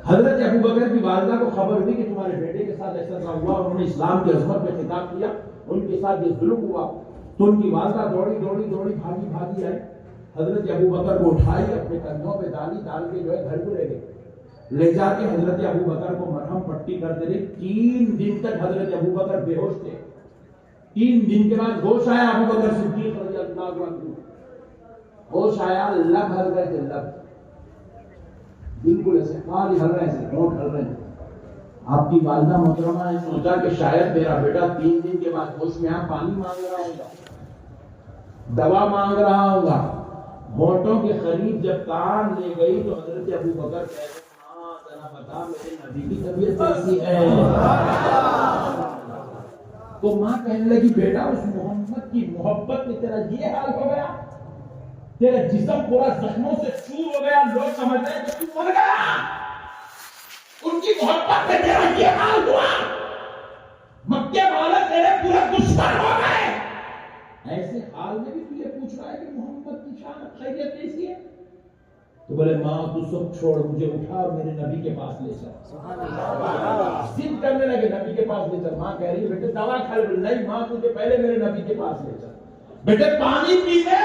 हजरत अबू बकर की वालिदा को खबर हुई कि तुम्हारे बेटे के साथ ऐसा हुआ, उन्होंने इस्लाम की अजमत पे खिताब किया, उनके साथ ये जुल्म हुआ। तो उनकी वालिदा दौड़ी भागी आई, हजरत अबू बकर को उठाई, अपने कंधों पे डाल के जो है घर को ले गई। ले जाके हजरत अबू बकर को मरहम पट्टी करते रहे। 3 दिन तक हजरत अबू बकर बेहोश थे। 3 दिन के बाद होश आया अबू बकर सिद्दीक रज़ियल्लाहु अन्हु, होश आया, लब हल गए थे, लब बिल्कुल ऐसे खाली हल रहे थे, होंठ हल रहे थे। आपकी वालिदा मोहतरमा ने सोचा कि शायद मेरा बेटा 3 दिन के बाद होश में पानी मांग रहा होगा, दवा मांग रहा होगा। होठों के करीब जब कान ले गई तो हजरत अबू बकर कहते, बता मेरे नबी की तबीयत कैसी है। तो माँ कहने लगी, बेटा उस मोहम्मद की मोहब्बत में तेरा ये हाल हो गया, तेरा जिस्म पूरा जख्मों से चूर हो गया, लोग समझते हैं कि तू मर गया। उनकी मोहब्बत में तेरा ये हाल हुआ, मक्के वाले तेरे पूरे दुश्मन हो गए। ऐसे हाल में भी तू ये पूछ रहा है कि मोहम्मद की शान खैरियत कैसी है? तो बोले, माँ तू सब छोड़, मुझे उठा और मेरे नबी के पास ले चल। जिद करने लगे, नबी के पास ले चल। माँ कह रही है, बेटे दवा खा ले। नहीं माँ, तुझे पहले मेरे नबी के पास ले चल। बेटे पानी पी ले।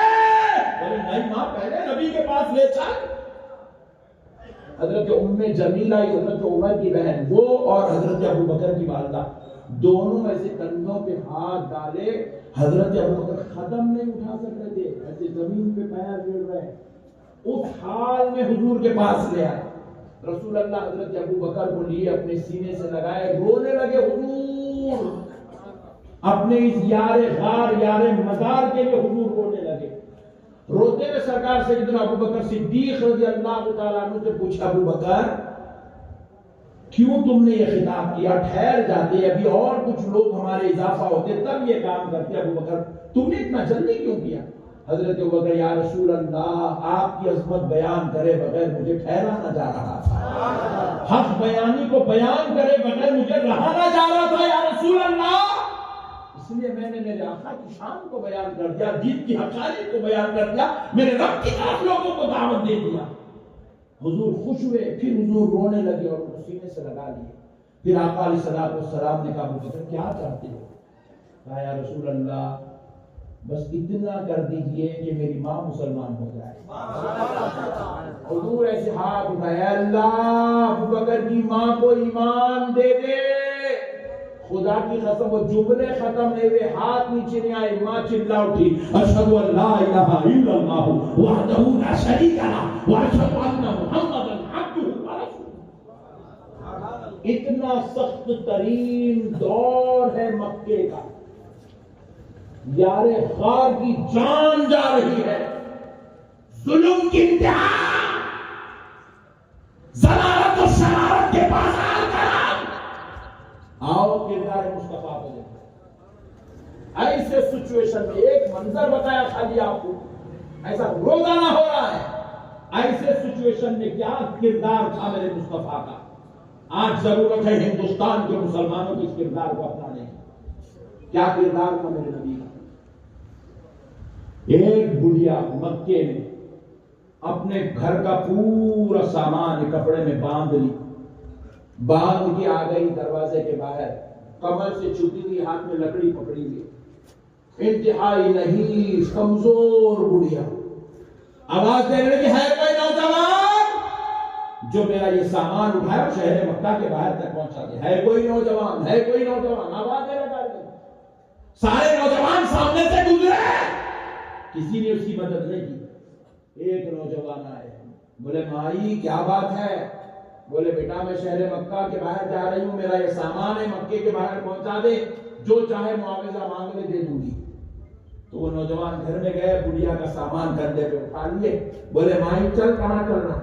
बोले, नहीं माँ, पहले नबी के पास ले चल। हजरत उम्मे जमीला, हजरत उमर की बहन, वो और हजरत अबू बकर की वालिदा, दोनों ऐसे कंधों पे हाथ डाले। हजरत अबू बकर कदम नहीं उठा सक रहे थे, ऐसे जमीन पे पैर गिर रहे। उस हाल में हुजूर के पास ले आए। रसूल अल्लाह हजरत अबू बकर को लिए, अपने सीने से लगाए, रोने लगे। हुजूर अपने इस यारे गार, यारे मजार के लिए हुजूर रोने लगे। रोते हुए सरकार सैयदना अबू बकर सिद्दीक रज़ियल्लाहु ताला अन्हु से पूछा, अबू बकर क्यों तुमने ये खिताब किया? ठहर जाते, अभी और कुछ लोग हमारे इजाफा होते तब ये काम करते। अबू बकर तुमने इतना जल्दी क्यों किया? हजरत अबू बकर, या रसूल अल्लाह, आपकी अजमत बयान करे बगैर मुझे ठहरा ना जा रहा था। हक बयानी को बयान करे बगैर मुझे रहा ना जा रहा था या रसूल अल्लाह। इसलिए मैंने मेरे आका की शान को बयान कर दिया, दीन की हक़ानियत को बयान कर दिया, मेरे रब की तरफ लोगों को दावत दे दिया। हुजूर खुश हुए, फिर हुजूर रोने लगे और उनको सीने से लगा लिए। फिर आका अलैहिस्सलाम ने कहा, अबू बकर क्या चाहते हो? कहा, या रसूल अल्लाह, बस इतना कर दीजिए कि मेरी माँ मुसलमान हो जाए। हुजूर ऐसे हाथ उठाया, अल्लाह अबू बकर की माँ को ईमान दे दे। खुदा की कसम, वो जुमले खत्म नहीं हुए, हाथ नीचे नहीं आए, माँ चिल्ला उठी, अशहदु अल्ला इलाहा इल्लल्लाह वहदहू ला शरीका लहू व अशहदु अन्ना मुहम्मदन अब्दुहु व रसूलुहु। इतना सख्त तरीन दौर है मक्के का, यारे खार की जान जा रही है, जुल्म की इंतहा, ज़लालत और शरारत के बाजार का। आओ किरदार मुस्तफा को देखो। ऐसे सिचुएशन में एक मंजर बताया खाली आपको, ऐसा रोजाना हो रहा है। ऐसे सिचुएशन में क्या किरदार था मेरे मुस्तफा का। आज जरूरत है हिंदुस्तान के मुसलमानों के इस किरदार को अपनाने की। क्या किरदार था मेरे नबी का? एक बुढ़िया मक्के में अपने घर का पूरा सामान कपड़े में बांध ली, बांध के आ गई दरवाजे के बाहर, कमर से छुपी हुई, हाथ में लकड़ी पकड़ी हुई, इंतहाई नहीं कमजोर बुढ़िया। आवाज देने लगी, है कोई नौजवान जो मेरा ये सामान उठाया शहर मक्का के बाहर तक पहुंचा दे? है कोई नौजवान? है कोई नौजवान? आवाज देने लगा। सारे नौजवान सामने से गुजरे, किसी ने उसकी मदद नहीं की। एक नौजवान आए, बोले माई क्या बात है? बोले बेटा मैं शहर मक्का के बाहर जा रही हूँ, मेरा ये सामान है, मक्के के बाहर पहुंचा दे, जो चाहे मुआवजा मांग ले दे दूंगी। तो वो नौजवान घर में गए, बुढ़िया का सामान कंधे पे उठा लिए, बोले माई चल, कहाँ चलना?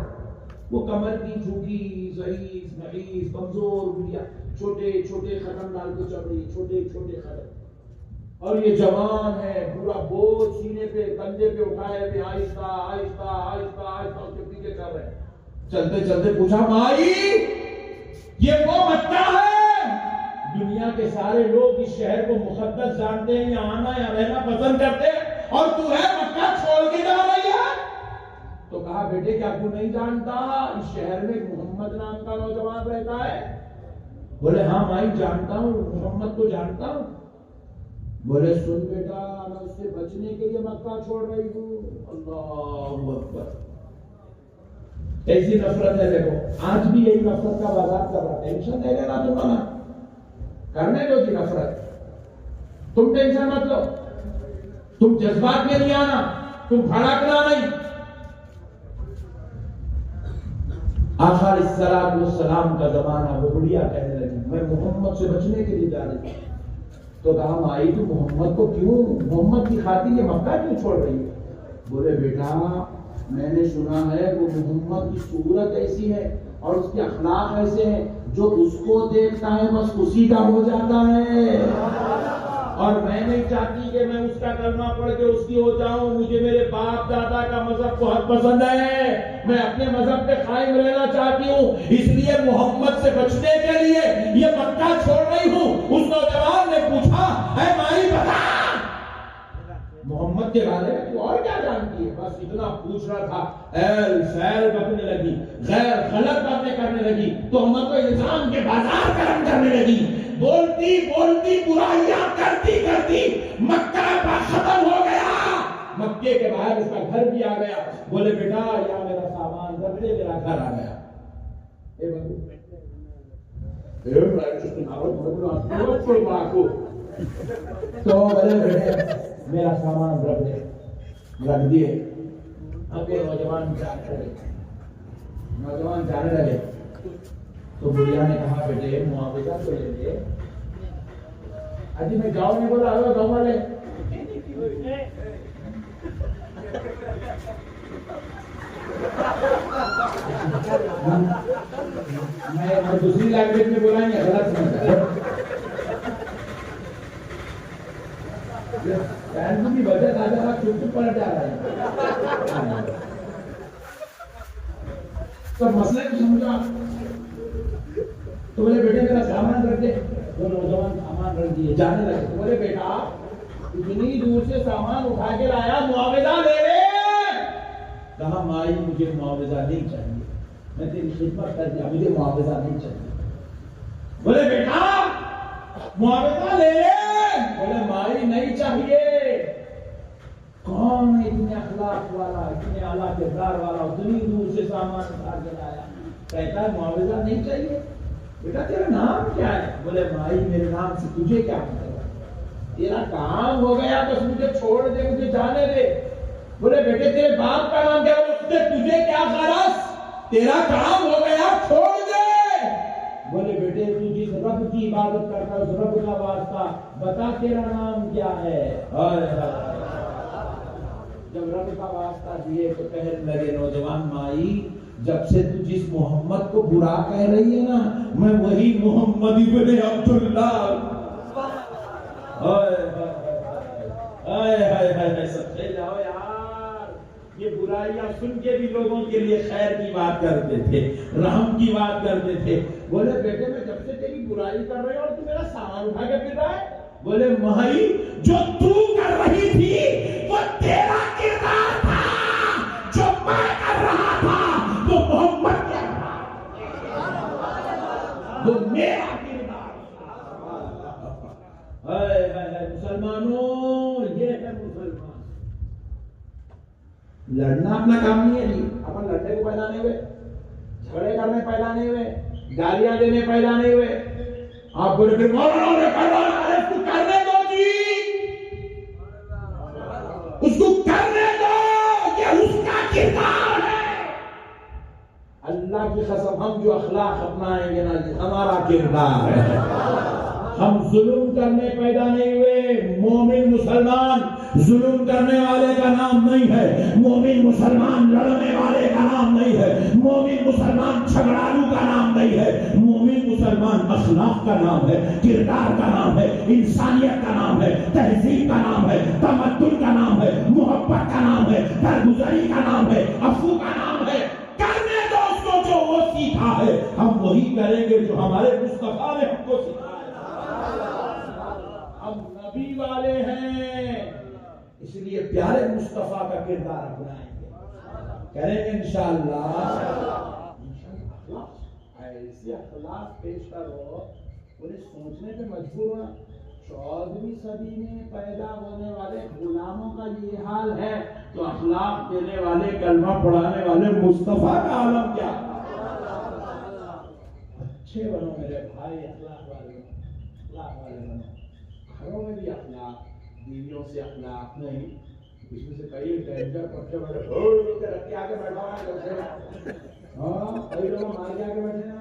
वो कमर की झुकी ज़ईफ़ नहीस कमजोर बुढ़िया, छोटे छोटे कदम डाल के चल रही, छोटे छोटे कदम, और ये जवान है, पूरा बोझ सीने पे कंधे पे उठाए हुए आहिस्ता आहिस्ता आहिस्ता आहिस्ता उसके पीछे चल रहे। चलते चलते पूछा माई ये वो मक्का है? दुनिया के सारे लोग इस शहर को मुकद्दस जानते हैं, यहाँ आना या रहना पसंद करते हैं, और तू है मक्का छोड़ के जा रही है? तो कहा बेटे क्या तू नहीं जानता इस शहर में मोहम्मद नाम का नौजवान रहता है? बोले हाँ माई जानता हूँ, मोहम्मद को जानता हूँ। बोले सुन बेटा मैं उससे बचने के लिए मक्का छोड़ रही हूँ। अल्लाहु अकबर, कैसी नफरत है देखो, आज भी यही नफरत का बाजार कर रहा। टेंशन नहीं लेना तुम्हारा, करने दो जी नफरत, तुम टेंशन मत लो, तुम जज्बात में नहीं आना, तुम भड़कना नहीं। आखिर सलाम का जमाना, वो बुढ़िया कहने लगी मैं मोहम्मद से बचने के लिए जा रही हूँ। तो कहा माई तू मोहम्मद को क्यों, मोहम्मद की खातिर ये मक्का क्यों छोड़ रही है? बोले बेटा मैंने सुना है वो मोहम्मद की सूरत ऐसी है और उसके अखलाक ऐसे हैं, जो उसको देखता है बस उसी का हो जाता है, और मैं नहीं चाहती कि मैं उसका कलमा पढ़ के उसकी हो जाऊं। मुझे मेरे बाप दादा का मजहब बहुत पसंद है, मैं अपने मजहब पे कायम रहना चाहती हूँ, इसलिए मोहम्मद से बचने के लिए ये मक्का छोड़ रही हूँ। उस नौजवान ने पूछा है माई बता मोहम्मद के बारे में तू और क्या जानती है? बस इतना पूछ रहा था, एल फैल बकने लगी, गैर गलत बातें करने लगी, तो हम को इल्जाम के बाजार गर्म करने लगी, बोलती बोलती बुराइयां करती करती मक्का खत्म हो गया। मक्के के बाहर उसका घर भी आ गया। बोले बेटा यहाँ मेरा सामान रख दे, मेरा घर आ गया। तो बोले बेटे मेरा सामान रख दे, रख दिए। अब ये नौजवान जाने लगे। तो बुढ़िया ने कहा बेटे मुआवजा तो ले ले। अजी मैं गाँव में बोला हेलो गाँव वाले, मैं दूसरी लैंग्वेज में बोला नहीं, गलत समझ की वजह राजा चुप चुप पलट जा रहा है। तो मसले को समझा। तो बोले बेटे मेरा सामान रख दे। वो नौजवान सामान रख दिए, जाने लगे। तो बोले बेटा इतनी दूर से सामान उठा के लाया, मुआवजा ले ले। कहा माई मुझे मुआवजा नहीं चाहिए, मैं तेरी खिदमत कर दिया, मुझे मुआवजा नहीं चाहिए। बोले बेटा मुआवजा ले ले। बोले माई नहीं चाहिए। कौन है इतने अखलाक वाला, इतने आला किरदार वाला, उतनी दूर से सामान उठा के लाया, कहता है मुआवजा नहीं चाहिए। बेटा तेरा नाम क्या है? बोले माई मेरे नाम से तुझे क्या मतलब, तेरा काम हो गया बस मुझे छोड़ दे, मुझे जाने दे। बोले बेटे तेरे बाप का नाम क्या है? उससे तुझे क्या गरज, तेरा काम हो गया छोड़ दे। बोले बेटे तू जिस रब की इबादत करता है उस रब का वास्ता बता तेरा नाम क्या है? जब रब का वास्ता दिए तो कहने लगे नौजवान माई जब से तू जिस मोहम्मद को बुरा कह रही है ना, मैं वही मोहम्मद इब्ने अब्दुल्ला। सबसे जाओ यार, ये बुराइयां सुन के भी लोगों के लिए खैर की बात करते थे, रहम की बात करते थे। बोले बेटे मैं जब से तेरी बुराई कर रही हूं और तू मेरा सामान उठा के फिर रहा है। बोले माई जो तू कर रही थी वो तेरा किरदार था, जो मैं कर रहा था वो मोहम्मद का था, वो मेरा किरदार था। मुसलमानों ये है मुसलमान, लड़ना अपना काम नहीं है जी। अपन लड़ने को पैदा नहीं हुए, झगड़े करने पैदा नहीं हुए, गालियां देने पैदा नहीं हुए। आप बोले फिर उसको करने दो जी, उसको करने दो, ये उसका किरदार अल्लाह की कसम हम जो अखलाक अपनाएंगे ना, ये हमारा किरदार है। हम जुल्म करने पैदा नहीं हुए। मोमिन मुसलमान जुल्म करने वाले का नाम नहीं है। मोमिन मुसलमान लड़ने वाले का नाम नहीं है। मोमिन मुसलमान झगड़ालू का नाम नहीं है। मोमिन मुसलमान अखलाक का नाम है, किरदार का नाम है, इंसानियत का नाम है, तहजीब का नाम है, तमद्दुन का नाम है, मोहब्बत का नाम है, दरगुजरी का नाम है, अफू का नाम है। करने दो उसको जो वो सीखा है, हम वही करेंगे जो हमारे मुस्तफा ने हमको सिखाया। हम नबी वाले हैं, इसलिए प्यारे मुस्तफा का किरदार अपनाएंगे, करेंगे इंशाअल्लाह। ऐसे अखलाक पेश करो, उन्हें सोचने पे मजबूर होना। 14वीं सदी में पैदा होने वाले गुलामों का ये हाल है, तो अखलाक देने वाले, कलमा पढ़ाने वाले मुस्तफा का आलम क्या। अच्छे बनो मेरे भाई, अखलाक वाले बनो। घरों में भी अखलाक, बीवियों से अखलाक नहीं। इसमें से कई डेंजर पक्के वाले रख के आगे बैठा हुआ है। हाँ, कई लोग मार के आगे बैठे हैं,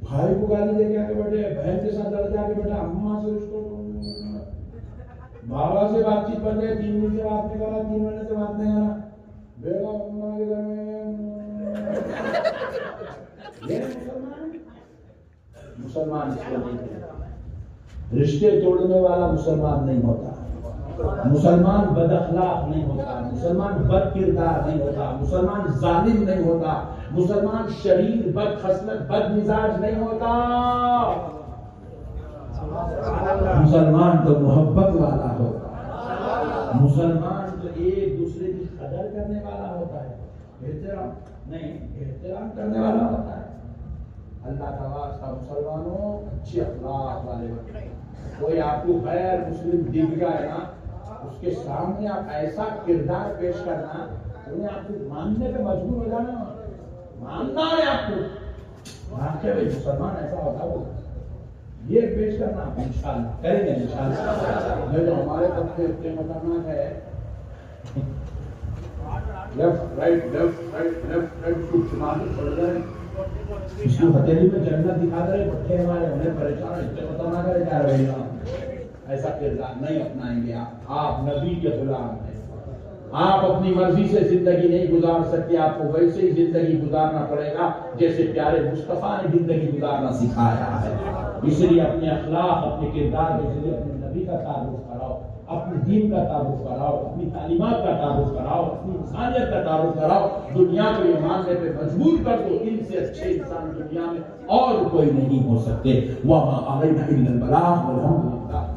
भाई को गाली देके आगे बैठे, बहन के साथ लड़ के आगे बैठा, अम्मा से उसको, बाबा से बातचीत कर रहे, 3 दिन से बात नहीं करा, 3 महीने से बात नहीं करा, बेटा अम्मा के घर में। ये मुसलमान इसको नहीं कहता। रिश्ते तोड़ने वाला मुसलमान नहीं होता। मुसलमान बदअखलाक नहीं होता, मुसलमान बद किरदार नहीं होता, मुसलमान जालिम नहीं होता, मुसलमान शरीर बद खसलत बद मिजाज नहीं होता। मुसलमान तो मोहब्बत वाला होता, मुसलमान तो एक दूसरे की कदर करने वाला होता है, एहतराम नहीं, एहतराम करने वाला होता है। अल्लाह का वास्ता मुसलमानों अच्छे अखलाक वाले बने। कोई आपको गैर मुस्लिम दिख जाए ना, उसके सामने आप ऐसा किरदार पेश करना, उन्हें आपको मानने पे मजबूर हो जाना, मानना है आपको। वाकई में मुसलमान ऐसा होता है, ये पेश करना आप इंशाअल्लाह करेंगे। इंशाअल्लाह ये जो हमारे पत्ते इतने खतरनाक है, left right left right left right कुछ मालूम पड़ जाए, इसको हथेली में जन्नत दिखा रहे बच्चे हमारे, उन्हें परेशान इतने खतरनाक है क्या रहेगा। ऐसा किरदार नहीं अपनाएंगे आप नबी के गुलाम हैं। आप अपनी मर्जी से जिंदगी नहीं गुजार सकते, आपको वैसे ही जिंदगी गुजारना पड़ेगा जैसे प्यारे मुस्तफा ने जिंदगी गुजारना सिखाया है। इसलिए अपने अखलाक, अपने किरदार के जरिए अपने नबी का तारुफ कराओ, अपने दीन का तारुफ कराओ, अपनी तालीमात का तारुफ कराओ, अपनी इंसानियत का तारुफ कराओ। दुनिया को ये मानने पे मजबूर कर दो, इनसे अच्छे इंसान दुनिया में और कोई नहीं हो सकते। वहाँ अलैना इल्लल बलाग वल्हम्दुलिल्लाह।